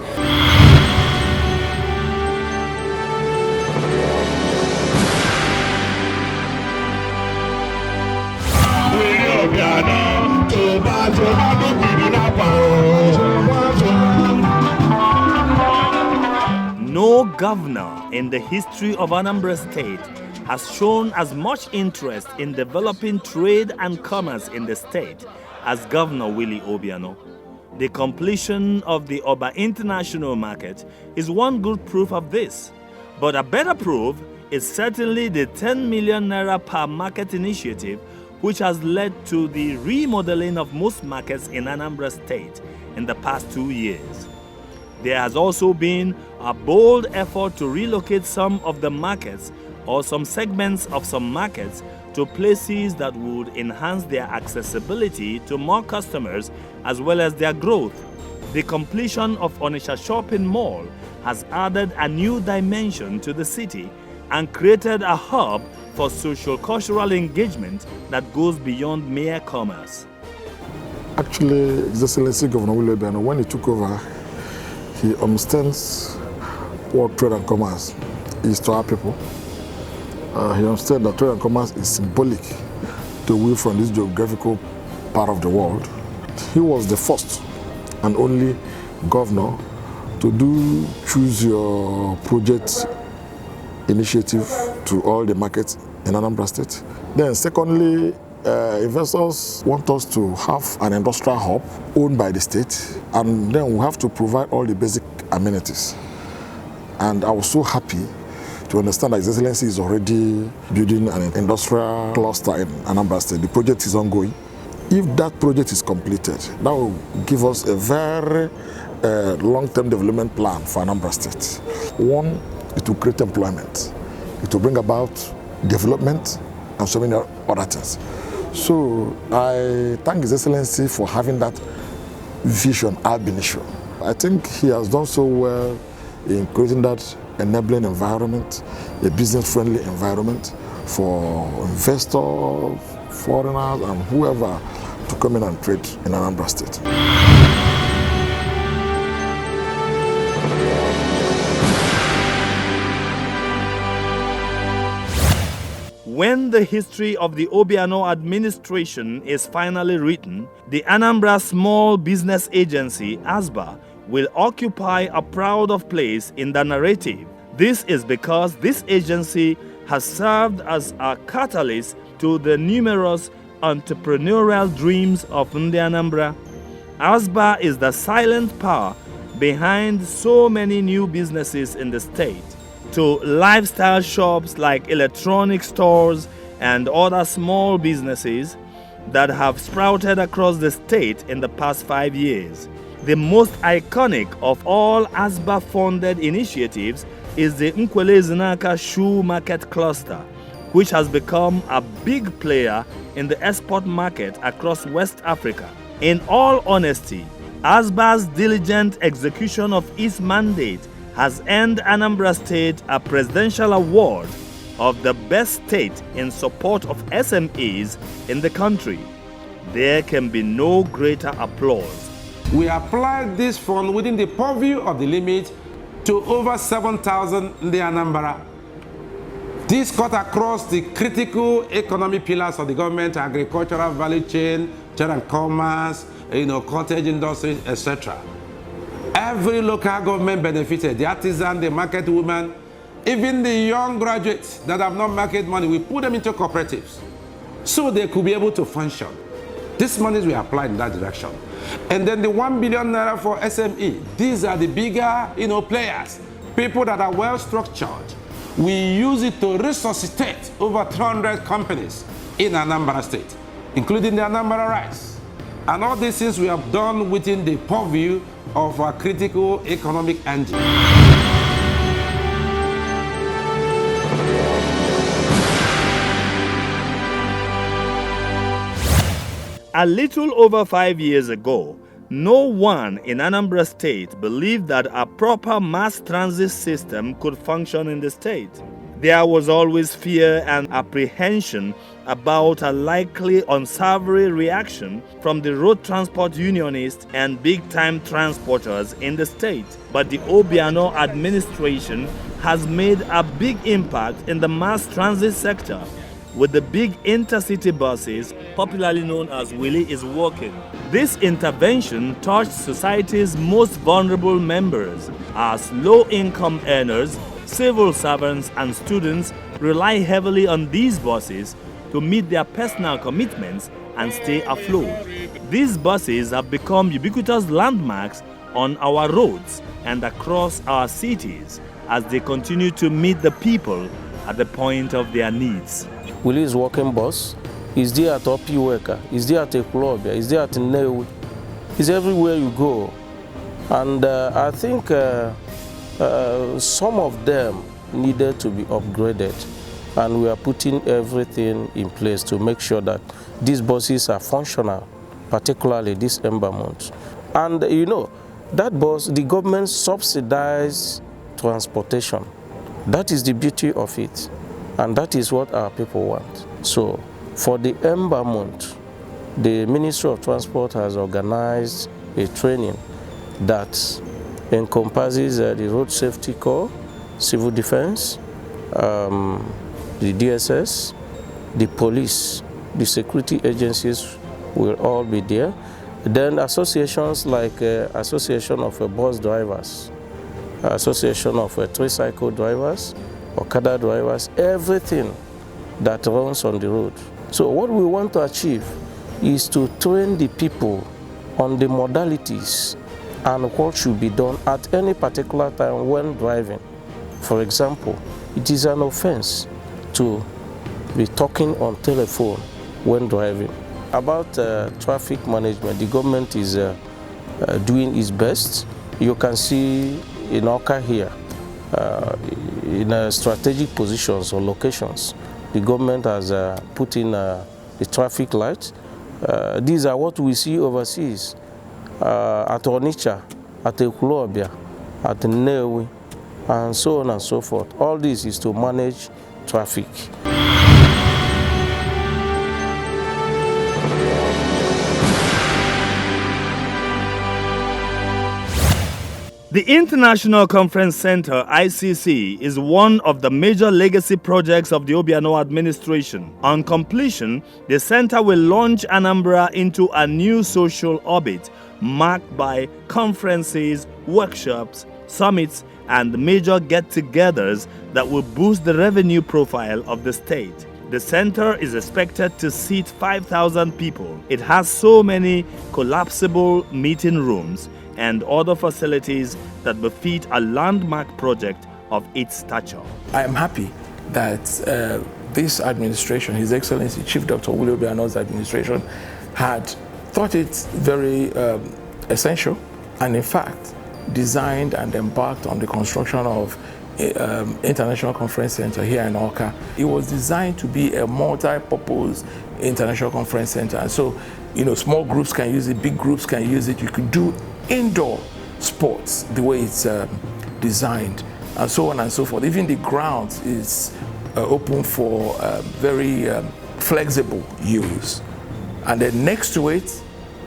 No governor in the history of Anambra State has shown as much interest in developing trade and commerce in the state as Governor Willie Obiano. The completion of the Oba International Market is one good proof of this. But a better proof is certainly the 10 million naira per market initiative, which has led to the remodeling of most markets in Anambra State in the past 2 years. There has also been a bold effort to relocate some of the markets or some segments of some markets to places that would enhance their accessibility to more customers as well as their growth. The completion of Onitsha Shopping Mall has added a new dimension to the city and created a hub for social-cultural engagement that goes beyond mere commerce. Actually, His Excellency Governor Willie Obiano, when he took over, he understands what trade and commerce is to our people. He understands that trade and commerce is symbolic to we from this geographical part of the world. He was the first and only governor to do choose your project initiative to all the markets in Anambra State. Then secondly, investors want us to have an industrial hub owned by the state, and then we have to provide all the basic amenities. And I was so happy to understand that His Excellency is already building an industrial cluster in Anambra State. The project is ongoing. If that project is completed, that will give us a very long-term development plan for Anambra State. One, it will create employment. It will bring about development and so many other things. So I thank His Excellency for having that vision ab initio. I think he has done so well in creating that enabling environment, a business-friendly environment for investors, foreigners, and whoever to come in and trade in Anambra State. When the history of the Obiano administration is finally written, the Anambra Small Business Agency, ASBA, will occupy a proud of place in the narrative. This is because this agency has served as a catalyst to the numerous entrepreneurial dreams of Ndi Anambra. ASBA is the silent power behind so many new businesses in the state, to lifestyle shops like electronic stores and other small businesses that have sprouted across the state in the past 5 years. The most iconic of all ASBA-funded initiatives is the Nkwele Zinaka Shoe Market Cluster, which has become a big player in the export market across West Africa. In all honesty, ASBA's diligent execution of its mandate has earned Anambra State a presidential award of the best state in support of SMEs in the country. There can be no greater applause. We applied this fund within the purview of the limit to over 7,000 Ndi Anambra. This cut across the critical economic pillars of the government: agricultural value chain, trade and commerce, cottage industry, etc. Every local government benefited: the artisan, the market woman, even the young graduates that have not market money, we put them into cooperatives so they could be able to function. These monies we applied in that direction. And then the 1 billion naira for SME. These are the bigger, players, people that are well structured. We use it to resuscitate over 300 companies in Anambra State, including the Anambra Rice. And all these things we have done within the purview of our critical economic engine. A little over 5 years ago, no one in Anambra State believed that a proper mass transit system could function in the state. There was always fear and apprehension about a likely unsavory reaction from the road transport unionists and big-time transporters in the state. But the Obiano administration has made a big impact in the mass transit sector, with the big intercity buses, popularly known as Willie is Walking. This intervention touched society's most vulnerable members, as low-income earners, civil servants and students rely heavily on these buses to meet their personal commitments and stay afloat. These buses have become ubiquitous landmarks on our roads and across our cities as they continue to meet the people at the point of their needs. Willie's Walking Bus is there at Opiweka, is there at Ekulobia, is there at Newi, is everywhere you go. And I think some of them needed to be upgraded, and we are putting everything in place to make sure that these buses are functional, particularly this Ember month. And that bus, the government subsidized transportation. That is the beauty of it, and that is what our people want. So for the Ember month, the Ministry of Transport has organized a training that encompasses the Road Safety Corps, Civil Defense, the DSS, the police, the security agencies will all be there. Then associations like Association of Bus Drivers, Association of Tricycle Drivers, Okada drivers, everything that runs on the road. So what we want to achieve is to train the people on the modalities and what should be done at any particular time when driving. For example, it is an offense to be talking on telephone when driving. About traffic management, the government is doing its best. You can see in Oka here, in strategic positions or locations, the government has put in the traffic lights. These are what we see overseas, at Onitsha, at Ekulobia, at Newi, and so on and so forth. All this is to manage traffic. The International Conference Center, ICC, is one of the major legacy projects of the Obiano administration. On completion, the center will launch Anambra into a new social orbit marked by conferences, workshops, summits, and major get-togethers that will boost the revenue profile of the state. The center is expected to seat 5,000 people. It has so many collapsible meeting rooms and other facilities that befit a landmark project of its stature. I am happy that this administration, His Excellency Chief Dr. Willie Obiano's administration, had thought it very essential and in fact designed and embarked on the construction of International Conference Center here in Awka. It was designed to be a multi-purpose International Conference Center. And so, small groups can use it, big groups can use it. You could do indoor sports the way it's designed, and so on and so forth. Even the ground is open for very flexible use. And then next to it,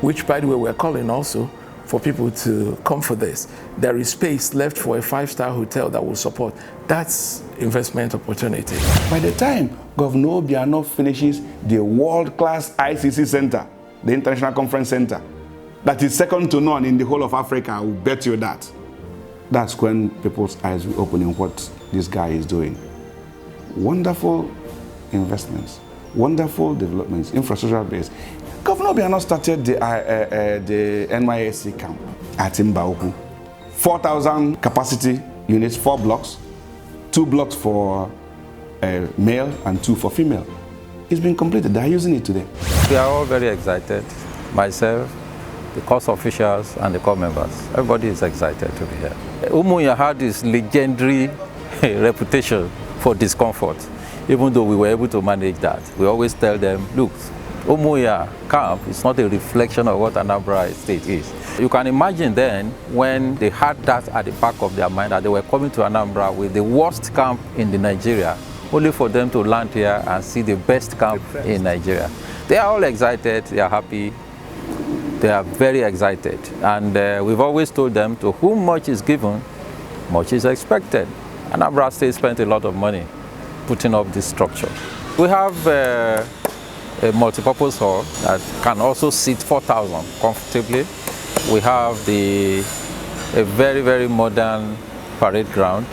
which by the way we're calling also for people to come for this, there is space left for a 5-star hotel that will support. That's investment opportunity. By the time Governor Obiano finishes the world-class ICC Center, the International Conference Center, that is second to none in the whole of Africa, I will bet you that. That's when people's eyes will open in what this guy is doing. Wonderful investments, wonderful developments, infrastructure based. Governor Obiano started the NYSC camp at Mbauku. 4,000 capacity units, 4 blocks, 2 blocks for male and 2 for female. It's been completed. They're using it today. We are all very excited. Myself, the course officials, and the core members. Everybody is excited to be here. Umuya had this legendary reputation for discomfort, even though we were able to manage that. We always tell them, look, Umuya camp is not a reflection of what Anambra State is. You can imagine then when they had that at the back of their mind that they were coming to Anambra with the worst camp in the Nigeria, only for them to land here and see the best camp in Nigeria. They are all excited, they are happy, they are very excited. And we've always told them to whom much is given, much is expected. Anambra State spent a lot of money putting up this structure. We have a multipurpose hall that can also seat 4,000 comfortably. We have a very, very modern parade ground,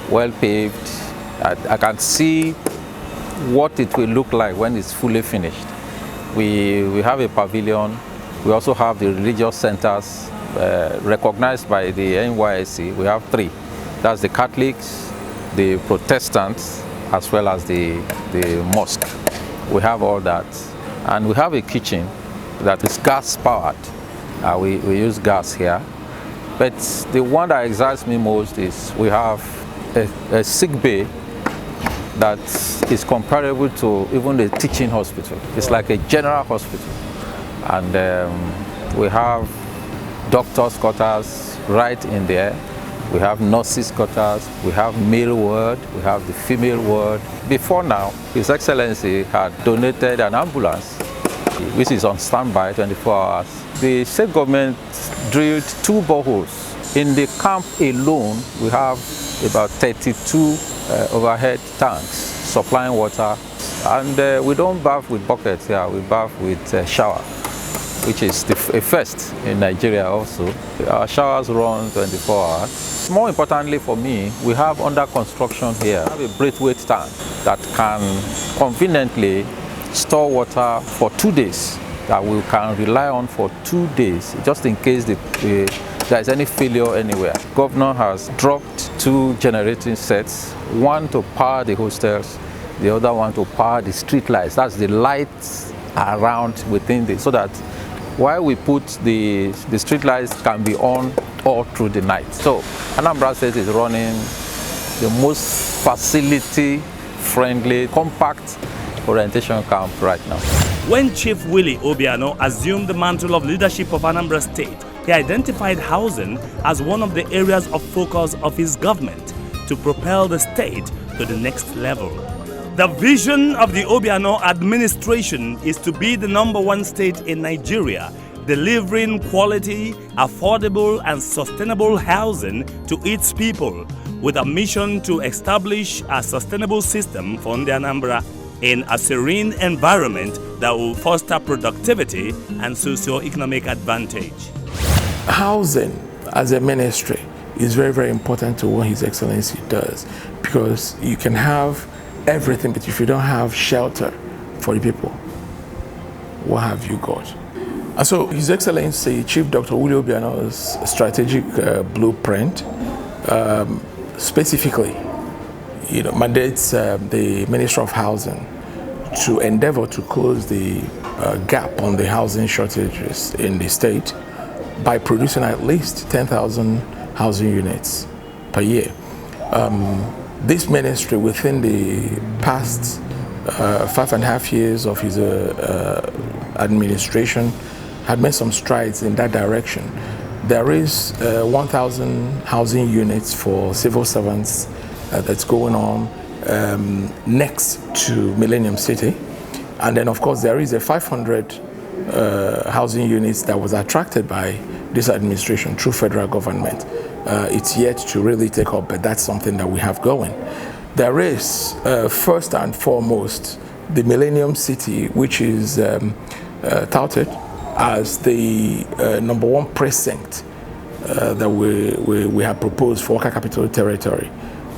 well paved. I can see what it will look like when it's fully finished. We have a pavilion. We also have the religious centers recognized by the NYSC. We have 3. That's the Catholics, the Protestants, as well as the mosque. We have all that. And we have a kitchen that is gas powered. We use gas here. But the one that excites me most is we have a sick bay that is comparable to even the teaching hospital. It's like a general hospital. And we have doctors' quarters right in there. We have nurses' quarters, we have male ward, we have the female ward. Before now, His Excellency had donated an ambulance, which is on standby 24 hours. The state government drilled 2 boreholes. In the camp alone, we have about 32 overhead tanks supplying water. And we don't bath with buckets here, we bath with shower, which is a first in Nigeria also. Our showers run 24 hours. More importantly for me, we have under construction here a braithwaite tank that can conveniently store water for 2 days, that we can rely on for 2 days, just in case there is any failure anywhere. Governor has dropped 2 generating sets, one to power the hostels, the other one to power the street lights. That's the lights around within so that while we put the street lights can be on all through the night. So Anambra State is running the most facility-friendly, compact orientation camp right now. When Chief Willie Obiano assumed the mantle of leadership of Anambra State, he identified housing as one of the areas of focus of his government to propel the state to the next level. The vision of the Obiano administration is to be the #1 state in Nigeria, delivering quality, affordable and sustainable housing to its people, with a mission to establish a sustainable system for the Anambra in a serene environment that will foster productivity and socio-economic advantage. Housing as a ministry is very, very important to what His Excellency does, because you can have everything, but if you don't have shelter for the people, what have you got? And so His Excellency Chief Dr. Willie Obiano's strategic blueprint specifically mandates the Minister of Housing to endeavor to close the gap on the housing shortages in the state by producing at least 10,000 housing units per year. This ministry, within the past 5.5 years of his administration, had made some strides in that direction. There is 1,000 housing units for civil servants that's going on next to Millennium City. And then, of course, there is a 500 housing units that was attracted by this administration through federal government. It's yet to really take up, but that's something that we have going. There is, first and foremost, the Millennium City, which is touted as the #1 precinct that we have proposed for Awka Capital Territory.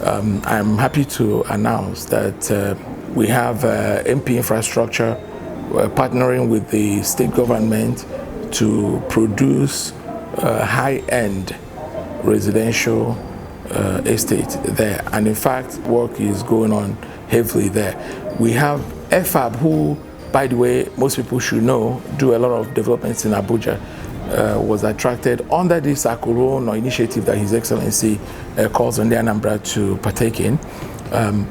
I'm happy to announce that we have MP Infrastructure partnering with the state government to produce high-end residential estate there, and in fact work is going on heavily there. We have FAB, who, by the way, most people should know, do a lot of developments in Abuja, was attracted under this Akuro initiative that His Excellency calls on the Anambra to partake in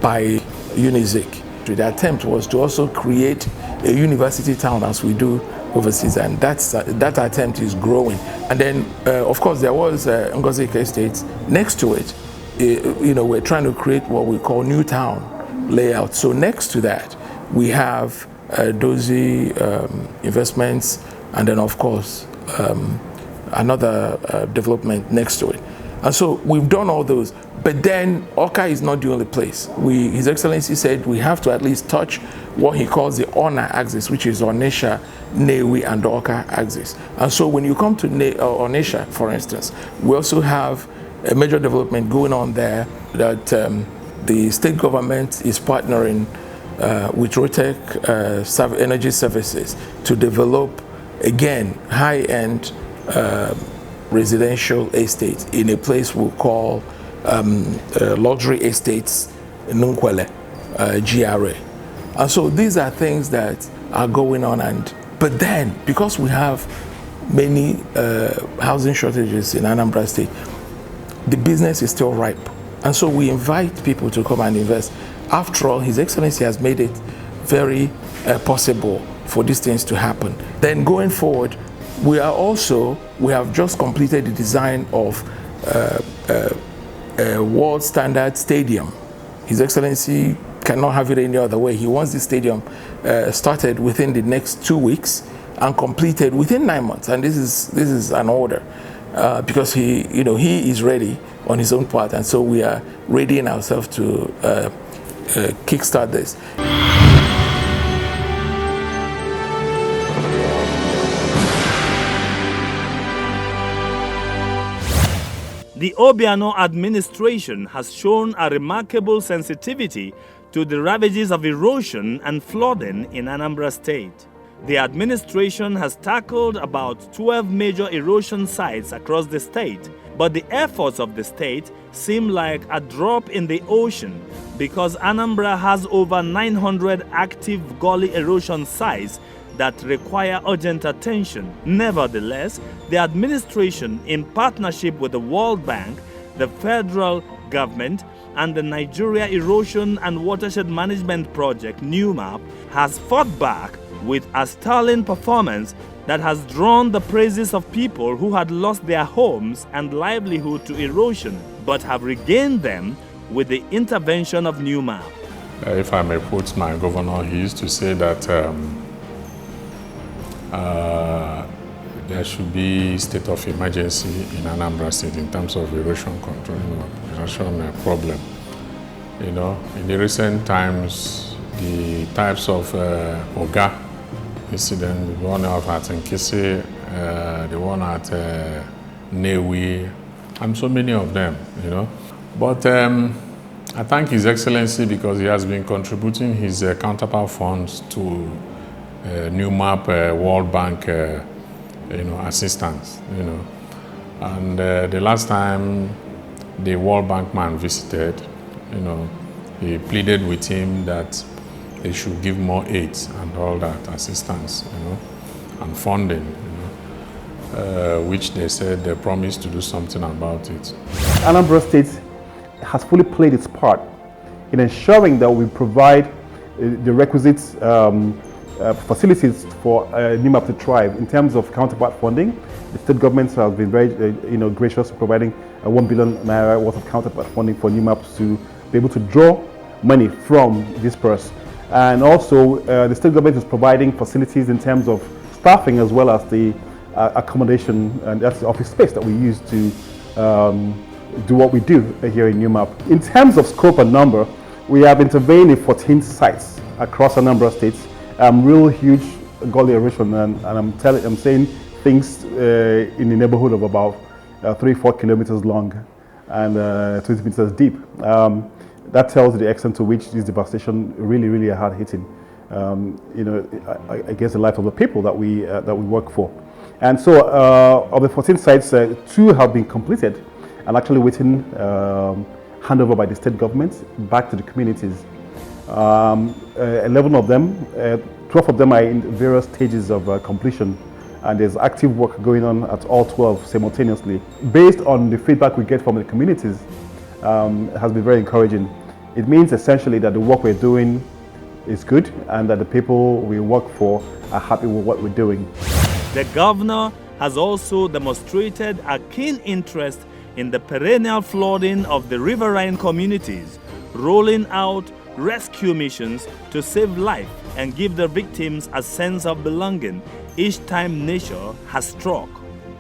by UNIZIC. The attempt was to also create a university town as we do overseas, and that attempt is growing. And then, of course, there was Ngozi Estate next to it. We're trying to create what we call new town layout. So next to that, we have Dozie Investments, and then, of course, another development next to it. And so we've done all those. But then Awka is not the only place. His Excellency said we have to at least touch what he calls the Ona axis, which is Onitsha, Nnewi, and Awka axis. And so when you come to Onitsha, for instance, we also have a major development going on there that the state government is partnering with Rotec Energy Services to develop, again, high-end residential estate in a place we'll call luxury estates in Nunkwele, GRA. And so these are things that are going on, but then because we have many housing shortages in Anambra State, the business is still ripe. And so we invite people to come and invest. After all, His Excellency has made it very possible for these things to happen. Then going forward, we have just completed the design of a world standard stadium. His Excellency cannot have it any other way. He wants the stadium started within the next 2 weeks and completed within 9 months. And this is an order because he is ready on his own part, and so we are readying ourselves to kickstart this. The Obiano administration has shown a remarkable sensitivity to the ravages of erosion and flooding in Anambra State. The administration has tackled about 12 major erosion sites across the state, but the efforts of the state seem like a drop in the ocean because Anambra has over 900 active gully erosion sites that require urgent attention. Nevertheless, the administration, in partnership with the World Bank, the federal government, and the Nigeria Erosion and Watershed Management Project, NEWMAP, has fought back with a sterling performance that has drawn the praises of people who had lost their homes and livelihood to erosion, but have regained them with the intervention of NEWMAP. If I may quote my governor, he used to say that there should be state of emergency in Anambra State in terms of erosion control, erosion problem. In the recent times, the types of Oga incident, the one at Nkisi, the one at Nnewi, and so many of them, But I thank His Excellency because he has been contributing his counterpart funds to NEWMAP, World Bank, assistance, And the last time the World Bank man visited, he pleaded with him that they should give more aid and all that assistance, and funding, which they said they promised to do something about it. Anambra State has fully played its part in ensuring that we provide the requisite facilities for NEWMAP to thrive in terms of counterpart funding. The state government has been very gracious in providing 1 billion naira worth of counterpart funding for NEWMAP to be able to draw money from this purse. And also the state government is providing facilities in terms of staffing as well as the accommodation, and that's the office space that we use to do what we do here in NEWMAP. In terms of scope and number, we have intervened in 14 sites across a number of states. Real huge gully erosion, and I'm saying things in the neighborhood of about 3-4 kilometers long and 20 meters deep. That tells you the extent to which this devastation really are hard hitting. Against the life of the people that we work for. And so of the 14 sites, 2 have been completed and actually waiting handover by the state government back to the communities. 11 of them, 12 of them are in various stages of completion, and there's active work going on at all 12 simultaneously. Based on the feedback we get from the communities, it has been very encouraging. It means essentially that the work we're doing is good and that the people we work for are happy with what we're doing. The governor has also demonstrated a keen interest in the perennial flooding of the riverine communities, rolling out rescue missions to save life and give the victims a sense of belonging each time nature has struck.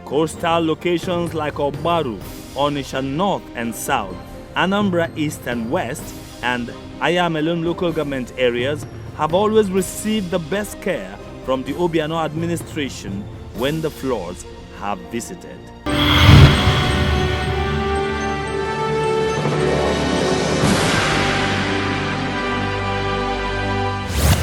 Coastal locations like Obaru, Onitsha North and South, Anambra East and West, and Ayamelun local government areas have always received the best care from the Obiano administration when the floods have visited.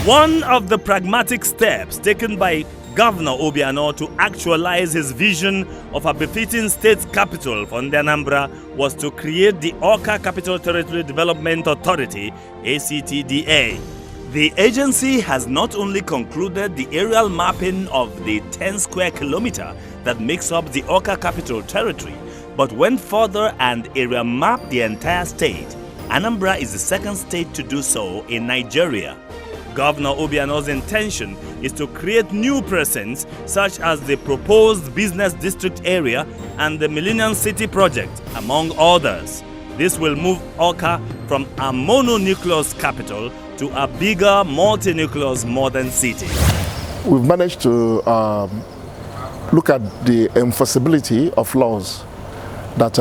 One of the pragmatic steps taken by Governor Obiano to actualize his vision of a befitting state capital for Anambra was to create the Awka Capital Territory Development Authority, ACTDA. The agency has not only concluded the aerial mapping of the 10 square kilometer that makes up the Awka Capital Territory, but went further and area mapped the entire state. Anambra is the second state to do so in Nigeria. Governor Obiano's intention is to create new presence such as the proposed business district area and the Millennium City project, among others. This will move Awka from a mononucleus capital to a bigger multi-nucleus modern city. We've managed to look at the enforceability of laws that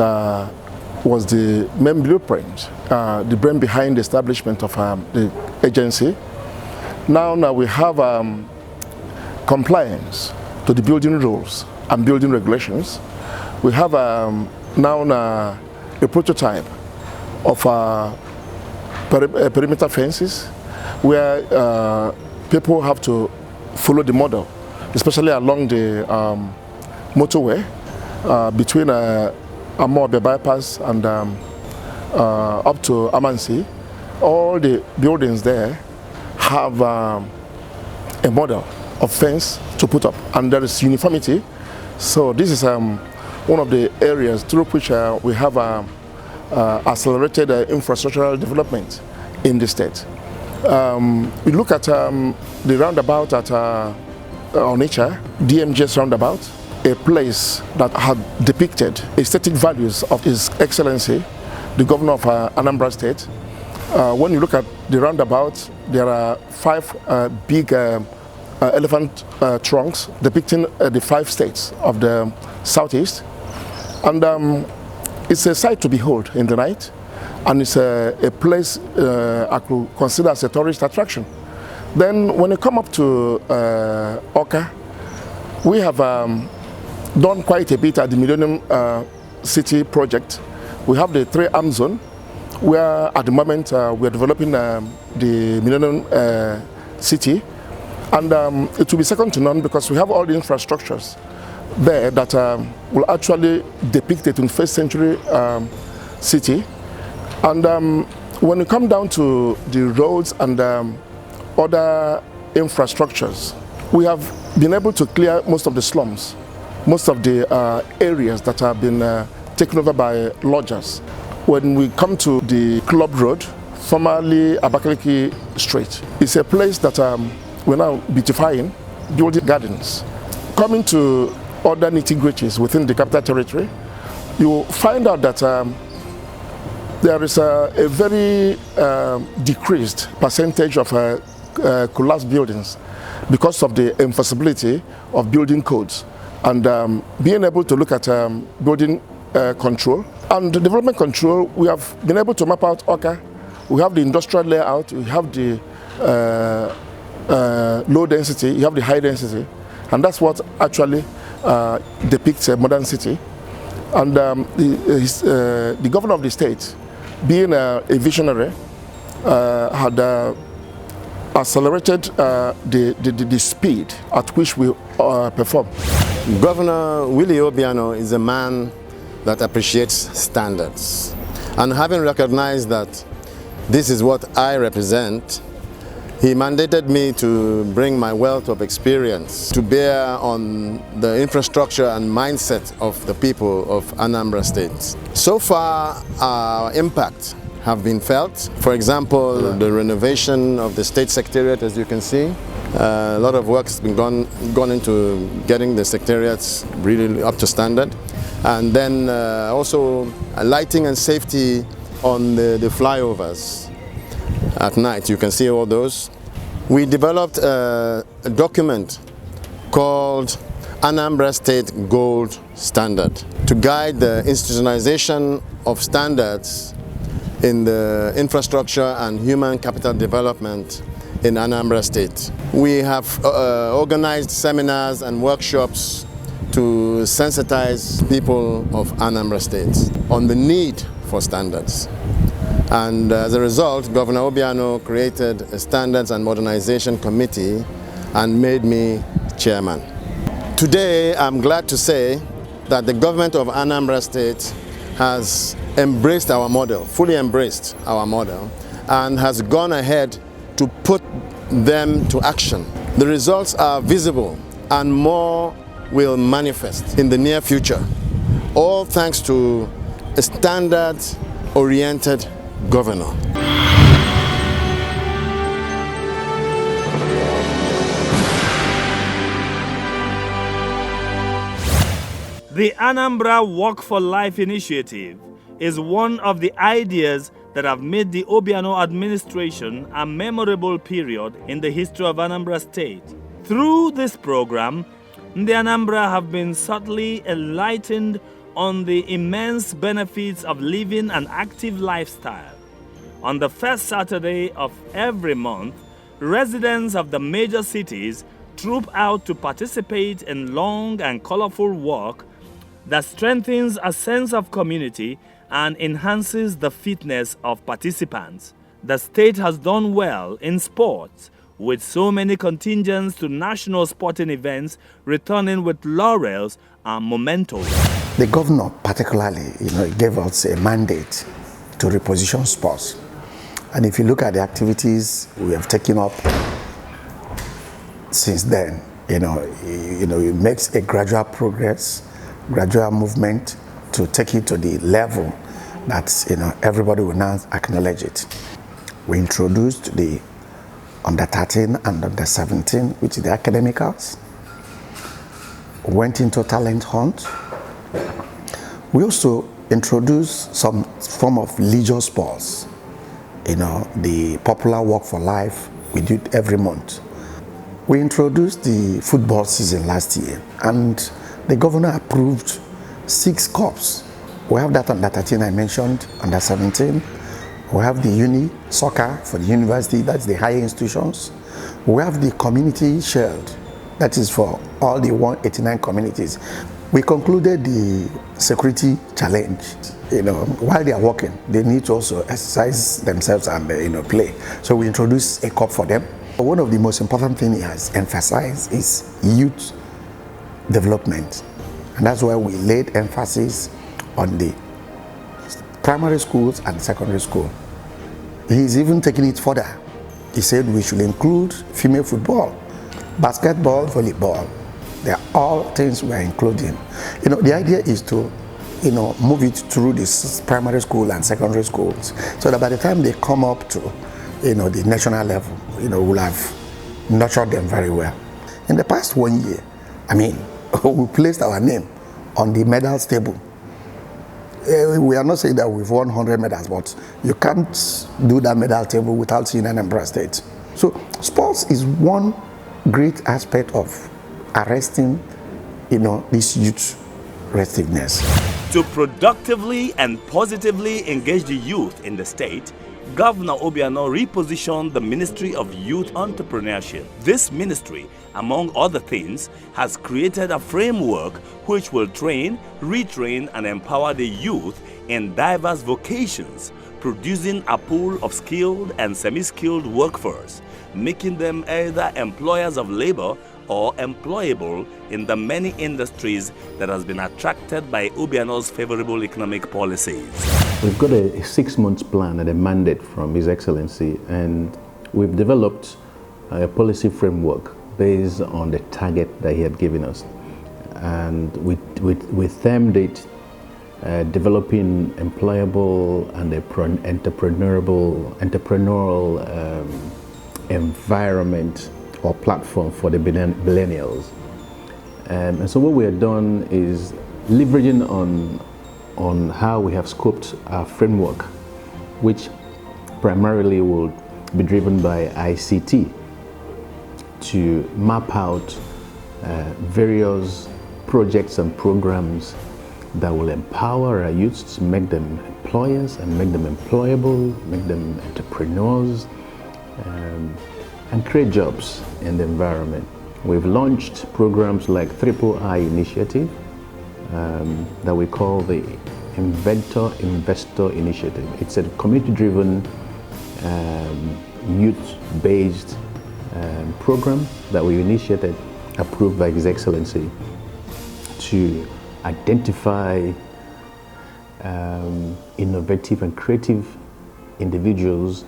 was the main blueprint, the brain behind the establishment of the agency. Now we have compliance to the building rules and building regulations. We have now a prototype of perimeter fences where people have to follow the model, especially along the motorway between Amobe bypass and up to Amansi. All the buildings there have a model of fence to put up, and there is uniformity. So this is one of the areas through which we have accelerated infrastructural development in the state. We look at the roundabout at Onitsha, DMGS roundabout, a place that had depicted aesthetic values of His Excellency, the Governor of Anambra State. When you look at the roundabout, there are 5 big elephant trunks depicting the 5 states of the southeast. And it's a sight to behold in the night, and it's a place I could consider as a tourist attraction. Then when you come up to Awka, we have done quite a bit at the Millennium City project. We have the 3-arm zone, where at the moment we are developing the Millennium City, and it will be second to none because we have all the infrastructures there that will actually depict a 21st century city. And when you come down to the roads and other infrastructures, we have been able to clear most of the slums, most of the areas that have been taken over by lodgers. When we come to the Club Road, formerly Abakaliki Street, it's a place that we're now beautifying, building gardens. Coming to other nitty-gritties within the capital territory, you will find out that there is a very decreased percentage of collapsed buildings because of the enforceability of building codes and being able to look at building control. And the development control, we have been able to map out Awka. We have the industrial layout, we have the low density, you have the high density, and that's what actually depicts a modern city. And the governor of the state, being a visionary, had accelerated the speed at which we perform. Governor Willie Obiano is a man that appreciates standards. And having recognized that this is what I represent, he mandated me to bring my wealth of experience to bear on the infrastructure and mindset of the people of Anambra State. So far, our impact have been felt. For example, the renovation of the state secretariat, as you can see. A lot of work has been gone into getting the secretariats really up to standard. And then also lighting and safety on the flyovers at night. You can see all those. We developed a document called Anambra State Gold Standard to guide the institutionalization of standards in the infrastructure and human capital development in Anambra State. We have organized seminars and workshops to sensitize people of Anambra State on the need for standards. And as a result, Governor Obiano created a Standards and Modernization Committee and made me chairman. Today, I'm glad to say that the government of Anambra State has embraced our model, fully embraced our model, and has gone ahead to put them to action. The results are visible and more will manifest in the near future, all thanks to a standards-oriented governor. The Anambra Walk for Life initiative is one of the ideas that have made the Obiano administration a memorable period in the history of Anambra State. Through this program, the Anambra have been subtly enlightened on the immense benefits of living an active lifestyle. On the first Saturday of every month, residents of the major cities troop out to participate in long and colorful walk that strengthens a sense of community and enhances the fitness of participants. The state has done well in sports, with so many contingents to national sporting events returning with laurels and mementos. The governor particularly, gave us a mandate to reposition sports. And if you look at the activities we have taken up since then, it makes a gradual progress, gradual movement to take it to the level that everybody will now acknowledge it. We introduced the under 13 and under 17, which is the academicals. Went into talent hunt. We also introduced some form of leisure sports. The popular Walk for Life we do it every month. We introduced the football season last year, and the governor approved 6 cups. We have that under 13 I mentioned, under 17. We have the uni soccer for the university, that's the higher institutions. We have the community shield, that is for all the 189 communities. We concluded the security challenge. While they are working, they need to also exercise themselves and play. So we introduced a cup for them. One of the most important things he has emphasized is youth development. And that's why we laid emphasis on the primary schools and secondary school. He's even taking it further. He said we should include female football, basketball, volleyball. They're all things we're including. The idea is to, move it through this primary school and secondary schools, so that by the time they come up to, the national level, we'll have nurtured them very well. In the past 1 year, we placed our name on the medals table. We are not saying that we've won 100 medals, but you can't do that medal table without seeing Anambra State. So sports is one great aspect of arresting, this youth restiveness. To productively and positively engage the youth in the state, Governor Obiano repositioned the Ministry of Youth Entrepreneurship. This ministry, among other things, has created a framework which will train, retrain, and empower the youth in diverse vocations, producing a pool of skilled and semi-skilled workforce, making them either employers of labor or employable in the many industries that has been attracted by Obiano's favorable economic policies. We've got a 6-month plan and a mandate from His Excellency, and we've developed a policy framework based on the target that he had given us. And we termed it developing employable and entrepreneurial environment or platform for the millennials. And so what we have done is leveraging on how we have scoped our framework, which primarily will be driven by ICT, to map out various projects and programs that will empower our youths to make them employers and make them employable, make them entrepreneurs, and create jobs in the environment. We've launched programs like Triple I Initiative that we call the Inventor Investor Initiative. It's a community-driven, youth-based program that we initiated, approved by His Excellency, to identify innovative and creative individuals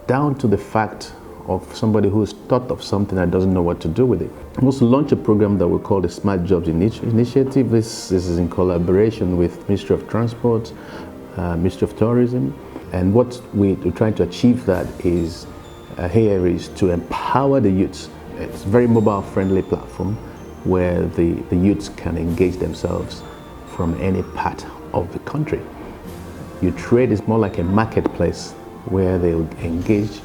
down to the fact of somebody who's thought of something and doesn't know what to do with it. We also launched a program that we call the Smart Jobs Initiative. This is in collaboration with Ministry of Transport, Ministry of Tourism, and what we're trying to achieve that is here is to empower the youths. It's a very mobile-friendly platform where the youths can engage themselves from any part of the country. You trade is more like a marketplace where they'll engage,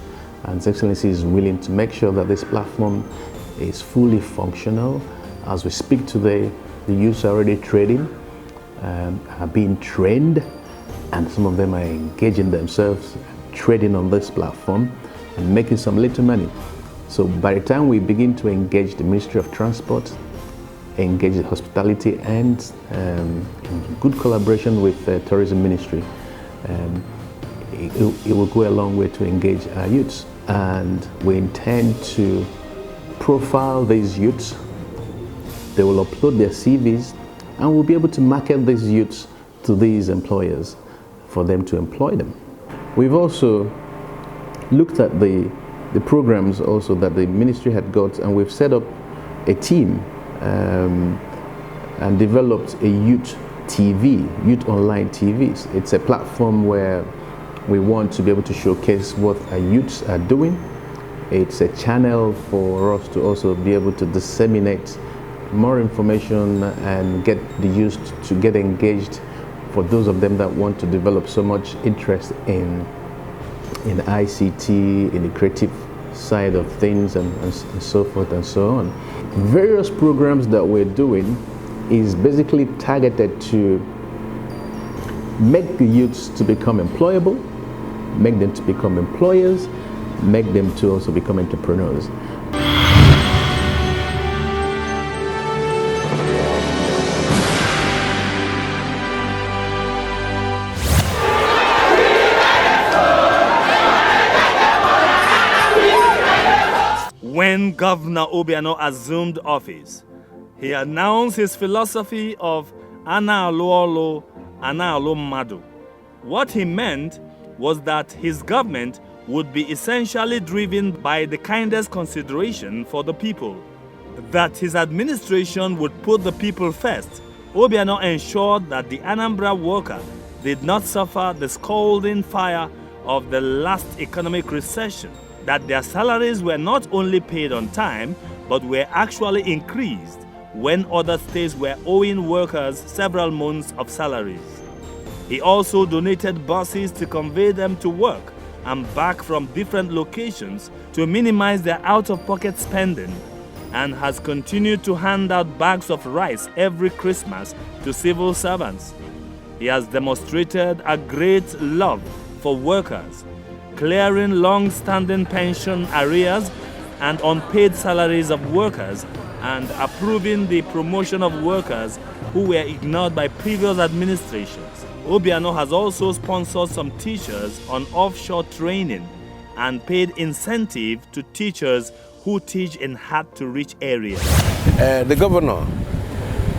and His Excellency is willing to make sure that this platform is fully functional. As we speak today, the youths are already trading, are being trained, and some of them are engaging themselves, trading on this platform and making some little money. So by the time we begin to engage the Ministry of Transport, engage the hospitality, and in good collaboration with the Tourism Ministry, it will go a long way to engage our youths. And we intend to profile these youths. They will upload their CVs, and we'll be able to market these youths to these employers for them to employ them. We've also looked at the programs also that the ministry had got, and we've set up a team and developed a youth TV, youth online TVs. It's a platform where we want to be able to showcase what our youths are doing. It's a channel for us to also be able to disseminate more information and get the youth to get engaged, for those of them that want to develop so much interest in ICT, in the creative side of things, and so forth and so on. Various programs that we're doing is basically targeted to make the youths to become employable, make them to become employers, make them to also become entrepreneurs. When Governor Obiano assumed office, he announced his philosophy of Ana Aluolo, Ana Alumadu. What he meant was that his government would be essentially driven by the kindest consideration for the people, that his administration would put the people first. Obiano ensured that the Anambra worker did not suffer the scalding fire of the last economic recession, that their salaries were not only paid on time, but were actually increased when other states were owing workers several months of salaries. He also donated buses to convey them to work and back from different locations to minimize their out-of-pocket spending, and has continued to hand out bags of rice every Christmas to civil servants. He has demonstrated a great love for workers, clearing long-standing pension arrears and unpaid salaries of workers, and approving the promotion of workers who were ignored by previous administrations. Obiano has also sponsored some teachers on offshore training and paid incentive to teachers who teach in hard-to-reach areas. The governor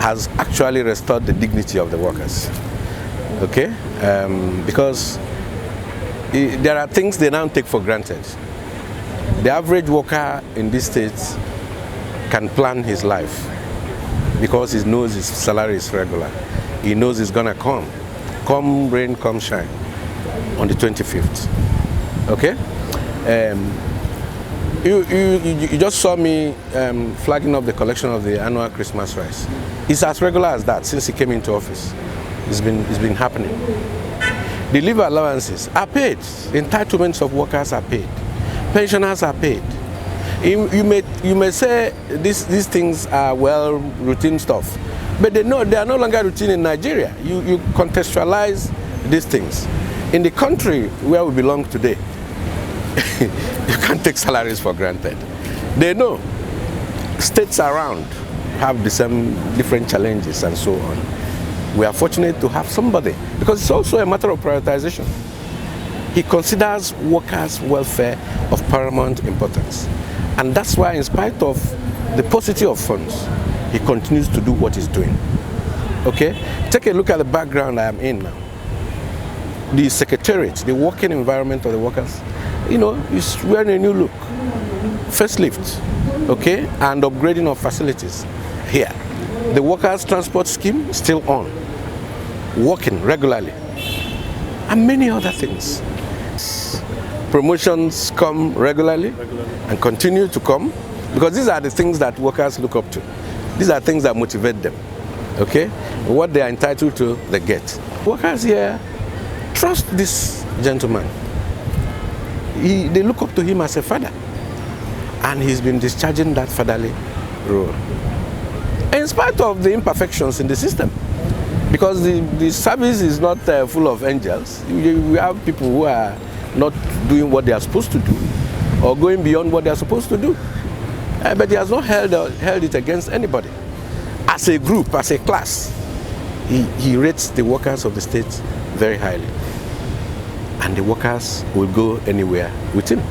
has actually restored the dignity of the workers, okay? Because there are things they now take for granted. The average worker in this state can plan his life because he knows his salary is regular. He knows it's gonna come rain, come shine, on the 25th, okay? You just saw me flagging up the collection of the annual Christmas rice. It's as regular as that since he came into office. It's been happening. The leave allowances are paid. Entitlements of workers are paid. Pensioners are paid. You may say these things are routine stuff, but they are no longer routine in Nigeria. You contextualize these things. In the country where we belong today, you can't take salaries for granted. They know states around have the same different challenges and so on. We are fortunate to have somebody, because it's also a matter of prioritization. He considers workers' welfare of paramount importance. And that's why, in spite of the paucity of funds, he continues to do what he's doing. Okay? Take a look at the background I am in now. The secretariat, the working environment of the workers, is wearing a new look. First lift, okay, and upgrading of facilities here. The workers' transport scheme still on, working regularly, and many other things. Promotions come regularly and continue to come, because these are the things that workers look up to. These are things that motivate them, okay? What they are entitled to, they get. Workers here trust this gentleman. They look up to him as a father, and he's been discharging that fatherly role. In spite of the imperfections in the system, because the service is not full of angels. We have people who are not doing what they are supposed to do, or going beyond what they are supposed to do. But he has not held it against anybody. As a group, as a class, he rates the workers of the state very highly. And the workers will go anywhere with him.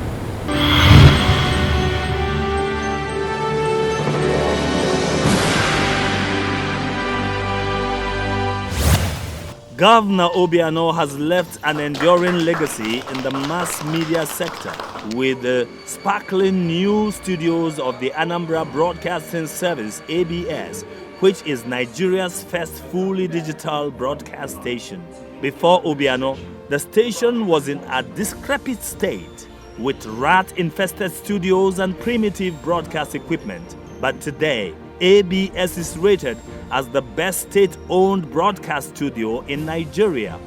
Governor Obiano has left an enduring legacy in the mass media sector with the sparkling new studios of the Anambra Broadcasting Service, ABS, which is Nigeria's first fully digital broadcast station. Before Obiano, the station was in a decrepit state with rat-infested studios and primitive broadcast equipment. But today, ABS is rated as the best state-owned broadcast studio in Nigeria.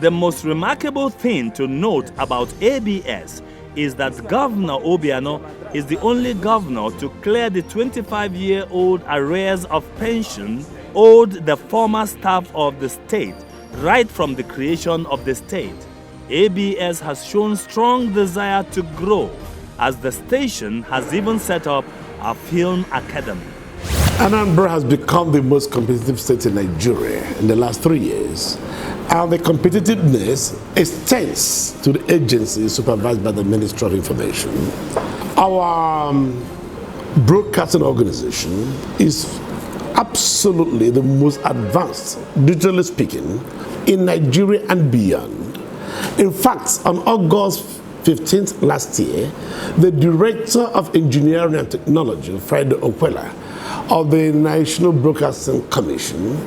The most remarkable thing to note about ABS is that Governor Obiano is the only governor to clear the 25-year-old arrears of pension owed the former staff of the state right from the creation of the state. ABS has shown strong desire to grow, as the station has even set up a film academy. Anambra has become the most competitive state in Nigeria in the last 3 years, and the competitiveness extends to the agencies supervised by the Ministry of Information. Our broadcasting organization is absolutely the most advanced, digitally speaking, in Nigeria and beyond. In fact, on August 15th last year, the Director of Engineering and Technology, Friday Okwela, of the National Broadcasting Commission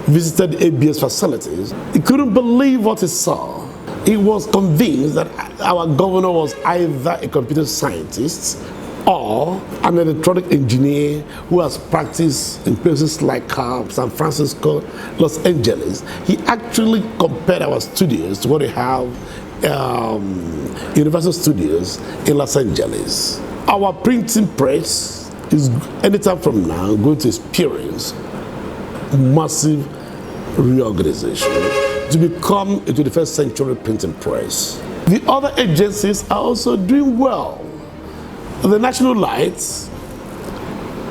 visited ABS facilities. He couldn't believe what he saw. He was convinced that our governor was either a computer scientist or an electronic engineer who has practiced in places like San Francisco, Los Angeles. He actually compared our studios to what we have Universal Studios in Los Angeles. Our printing press is anytime from now going to experience massive reorganization to become a 21st century printing press. The other agencies are also doing well. The National Lights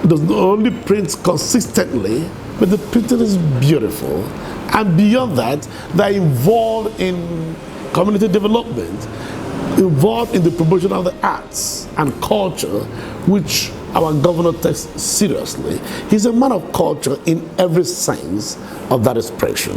does not only print consistently, but the printing is beautiful. And beyond that, they're involved in community development, involved in the promotion of the arts and culture, which our governor takes seriously. He's a man of culture in every sense of that expression.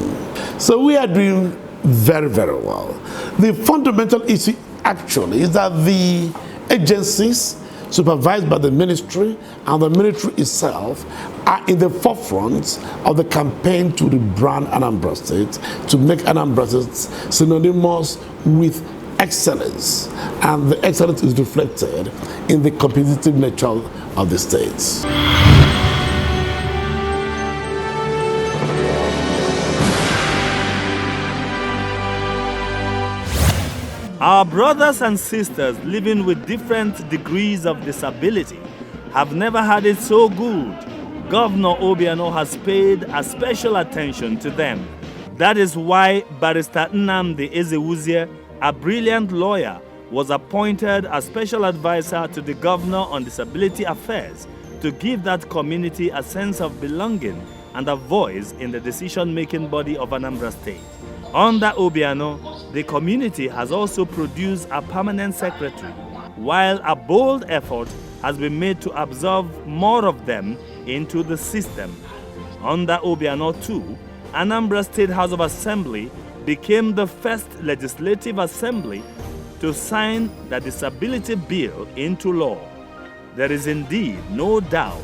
So we are doing very, very well. The fundamental issue actually is that the agencies supervised by the ministry and the military itself are in the forefront of the campaign to rebrand Anambra State, to make Anambra State synonymous with excellence, and the excellence is reflected in the competitive nature of the states. Our brothers and sisters living with different degrees of disability have never had it so good. Governor Obiano has paid a special attention to them. That is why Barrister Nnamdi Ezewuzie, a brilliant lawyer, was appointed as special advisor to the governor on disability affairs to give that community a sense of belonging and a voice in the decision-making body of Anambra State. Under Obiano, the community has also produced a permanent secretary, while a bold effort has been made to absorb more of them into the system. Under Obiano too, Anambra State House of Assembly became the first legislative assembly to sign the disability bill into law. There is indeed no doubt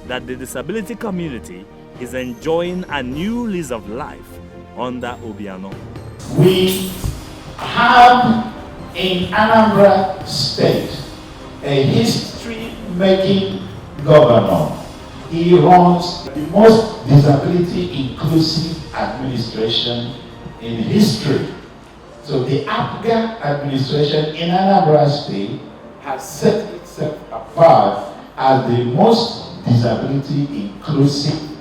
that the disability community is enjoying a new lease of life under Obiano. We have in Anambra State a history-making governor. He runs the most disability-inclusive administration in history. So the APGA administration in Anambra State has set itself apart as the most disability-inclusive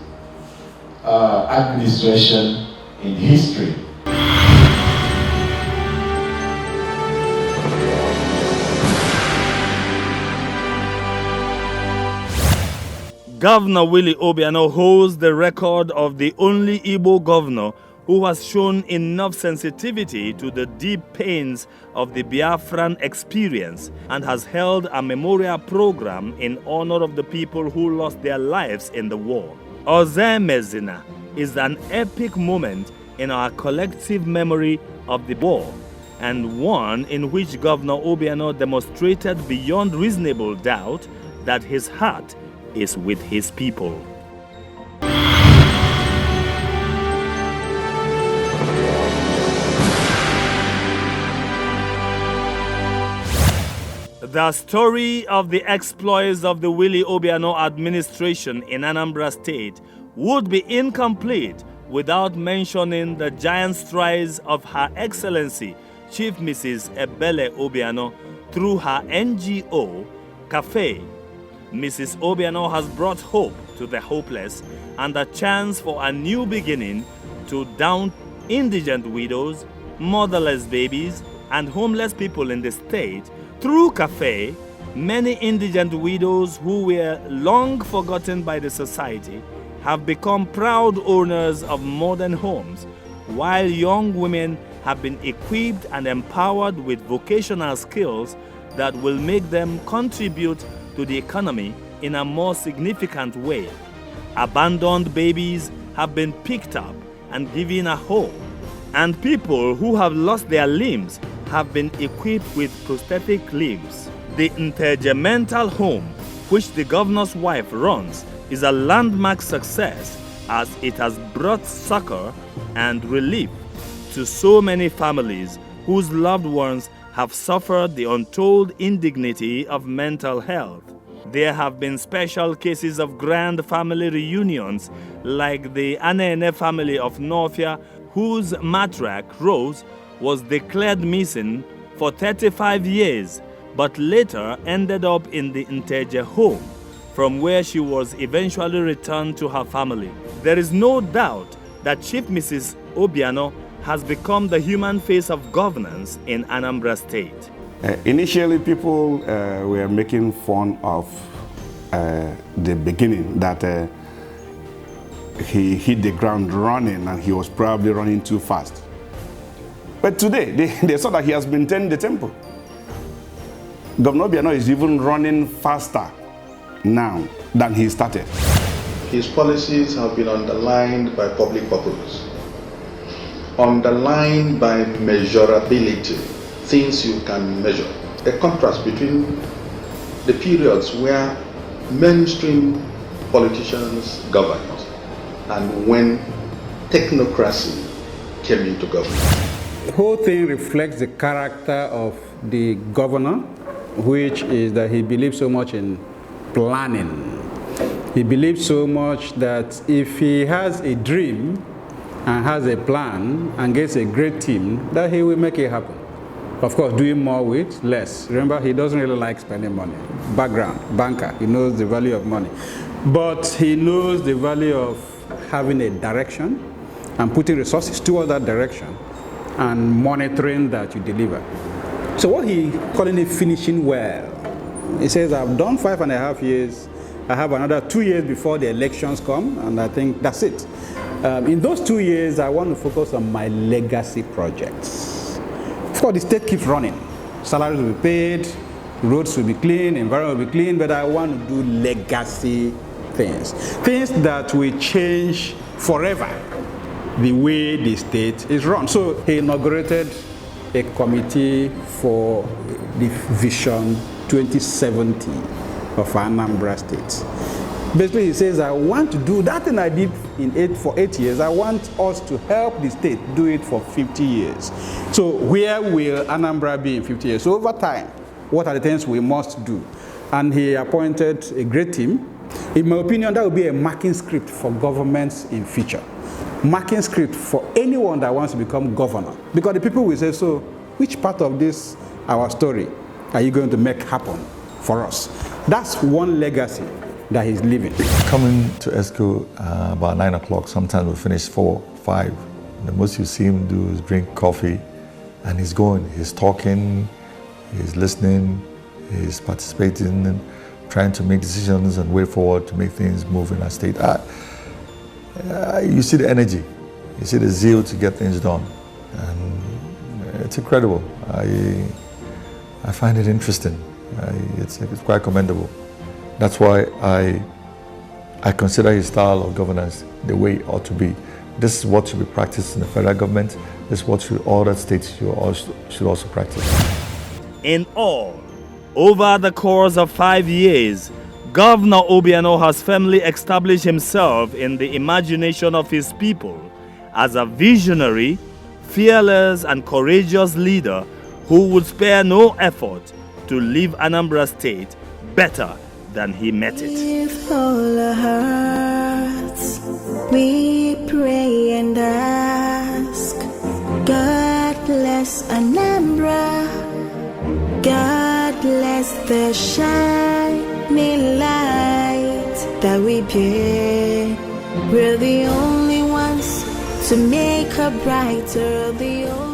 administration in history. Governor Willie Obiano holds the record of the only Igbo governor who has shown enough sensitivity to the deep pains of the Biafran experience and has held a memorial program in honor of the people who lost their lives in the war. Ozemezina is an epic moment in our collective memory of the war, and one in which Governor Obiano demonstrated beyond reasonable doubt that his heart is with his people. The story of the exploits of the Willie Obiano administration in Anambra State would be incomplete without mentioning the giant strides of Her Excellency Chief Mrs. Ebele Obiano through her NGO, CAFE. Mrs. Obiano has brought hope to the hopeless and a chance for a new beginning to down indigent widows, motherless babies, and homeless people in the state. Through CAFE, many indigent widows who were long forgotten by the society have become proud owners of modern homes, while young women have been equipped and empowered with vocational skills that will make them contribute to the economy in a more significant way. Abandoned babies have been picked up and given a home, and people who have lost their limbs have been equipped with prosthetic limbs. The interregimental home, which the governor's wife runs, is a landmark success as it has brought succor and relief to so many families whose loved ones have suffered the untold indignity of mental health. There have been special cases of grand family reunions, like the Anene family of Northia, whose matriarch, Rose, was declared missing for 35 years, but later ended up in the Inteje home, from where she was eventually returned to her family. There is no doubt that Chief Mrs. Obiano has become the human face of governance in Anambra State. Initially, people were making fun of the beginning, that he hit the ground running and he was probably running too fast. But today, they saw that he has maintained the tempo. Governor Obiano is even running faster now than he started. His policies have been underlined by public purpose, underlined by measurability, things you can measure. A contrast between the periods where mainstream politicians governed and when technocracy came into government. The whole thing reflects the character of the governor, which is that he believes so much in planning. He believes so much that if he has a dream and has a plan and gets a great team, that he will make it happen. Of course, doing more with less. Remember, he doesn't really like spending money. Background, banker, he knows the value of money. But he knows the value of having a direction and putting resources toward that direction and monitoring that you deliver. So what he calling it finishing well. He says, I've done 5.5 years. I have another 2 years before the elections come, and I think that's it. In those 2 years, I want to focus on my legacy projects. Of course, the state keeps running. Salaries will be paid, roads will be clean, environment will be clean, but I want to do legacy things. Things that will change forever the way the state is run. So he inaugurated a committee for the Vision 2070 of Anambra State. Basically, he says, I want to do that thing I did for 8 years. I want us to help the state do it for 50 years. So where will Anambra be in 50 years? So over time, what are the things we must do? And he appointed a great team. In my opinion, that would be a marking script for governments in future. Marking script for anyone that wants to become governor. Because the people will say, so which part of this, our story, are you going to make happen for us? That's one legacy that he's leaving. Coming to ESCO about 9 o'clock, sometimes we finish 4, 5. The most you see him do is drink coffee, and he's going. He's talking, he's listening, he's participating, and trying to make decisions and way forward to make things move in our state. You see the energy, you see the zeal to get things done, and it's incredible. I find it interesting. It's quite commendable. That's why I consider his style of governance the way it ought to be. This is what should be practiced in the federal government. This is what all the states should also practice. In all, over the course of 5 years, Governor Obiano has firmly established himself in the imagination of his people as a visionary, fearless and courageous leader who would spare no effort to leave Anambra State better than he met it. With all our hearts, we pray and ask, God bless Anambra, God bless the shining light that we bear. We're the only ones to make her brighter, the only